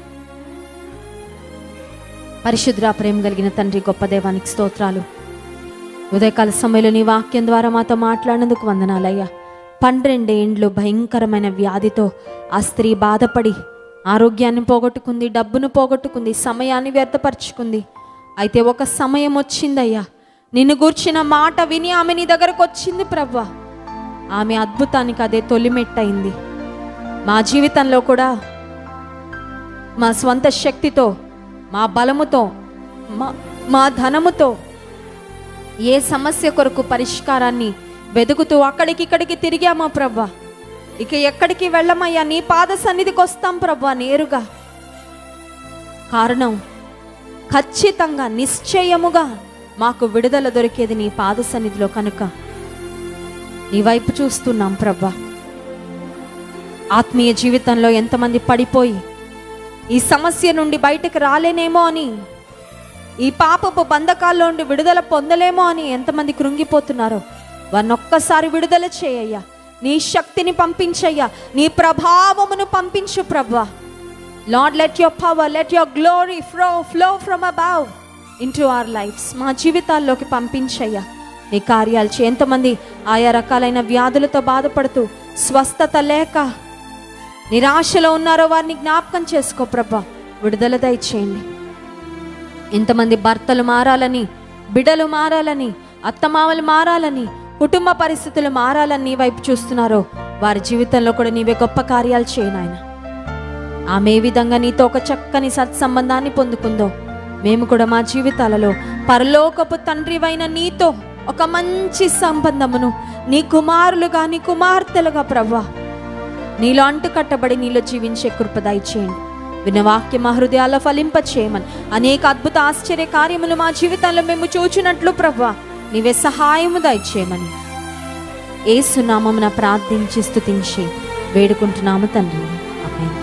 పరిశుద్ధ ప్రేమ కలిగిన తండ్రి, గొప్ప దేవానికి స్తోత్రాలు. ఉదయకాల సమయంలో నీ వాక్యం ద్వారా మాతో మాట్లాడినందుకు వందనాలయ్యా. 12 ఏండ్లు భయంకరమైన వ్యాధితో ఆ స్త్రీ బాధపడి ఆరోగ్యాన్ని పోగొట్టుకుంది, డబ్బును పోగొట్టుకుంది, సమయాన్ని వ్యర్థపరుచుకుంది. అయితే ఒక సమయం వచ్చిందయ్యా, నిన్ను గూర్చిన మాట విని ఆమె నీ దగ్గరకు వచ్చింది ప్రభువా. ఆమె అద్భుతానికి అదే తొలిమెట్టయింది. మా జీవితంలో కూడా మా స్వంత శక్తితో, మా బలముతో, మా ధనముతో ఏ సమస్య కొరకు పరిష్కారాన్ని వెతుకుతూ అక్కడికిక్కడికి తిరిగామా ప్రభా, ఇక ఎక్కడికి వెళ్ళమయ్యా, నీ పాద సన్నిధికి వస్తాం ప్రభా నేరుగా. కారణం ఖచ్చితంగా, నిశ్చయముగా మాకు విడుదల దొరికేది నీ పాద సన్నిధిలో కనుక నీ వైపు చూస్తున్నాం ప్రభా. ఆత్మీయ జీవితంలో ఎంతమంది పడిపోయి ఈ సమస్య నుండి బయటకు రాలేనేమో అని, ఈ పాపపు బంధకాల్లో నుండి విడుదల పొందలేమో అని ఎంతమంది కృంగిపోతున్నారో వారిని ఒక్కసారి విడుదల చేయయ్యా. నీ శక్తిని పంపించయ్యా, నీ ప్రభావమును పంపించు ప్రభా. Lord, let your power, let your glory flow from above into our lifes. మా జీవితాల్లోకి పంపించయ్యా. నీ కార్యాలు చేయి. ఎంతమంది ఆయా రకాలైన వ్యాధులతో బాధపడుతూ స్వస్థత లేక నిరాశలో ఉన్నారో వారిని జ్ఞాపకం చేసుకో ప్రభా, విడుదల దయచేయండి. ఎంతమంది భర్తలు మారాలని, బిడ్డలు మారాలని, అత్తమామలు మారాలని, కుటుంబ పరిస్థితులు మారాలని నీ వైపు చూస్తున్నారో వారి జీవితంలో కూడా నీవే గొప్ప కార్యాలు చేయి నాయన. ఆమె ఏ విధంగా నీతో ఒక చక్కని సత్సంబంధాన్ని పొందుకుందో మేము కూడా మా జీవితాలలో పరలోకపు తండ్రివైన నీతో ఒక మంచి సంబంధమును, నీ కుమారులుగా, నీ కుమార్తెలుగా ప్రభువా నీలో అంటుకట్టబడి నీలో జీవించే కృప దయచేయండి. విన్న వాక్యం మా హృదయాల్లో ఫలింప చేయమని, అనేక అద్భుత ఆశ్చర్య కార్యములు మా జీవితంలో మేము చూచినట్లు ప్రభువా నీవే సహాయము దయచేయమని యేసు నామమున ప్రార్థించి స్తుతించి వేడుకుంటున్నాము తండ్రి. ఆమేన్.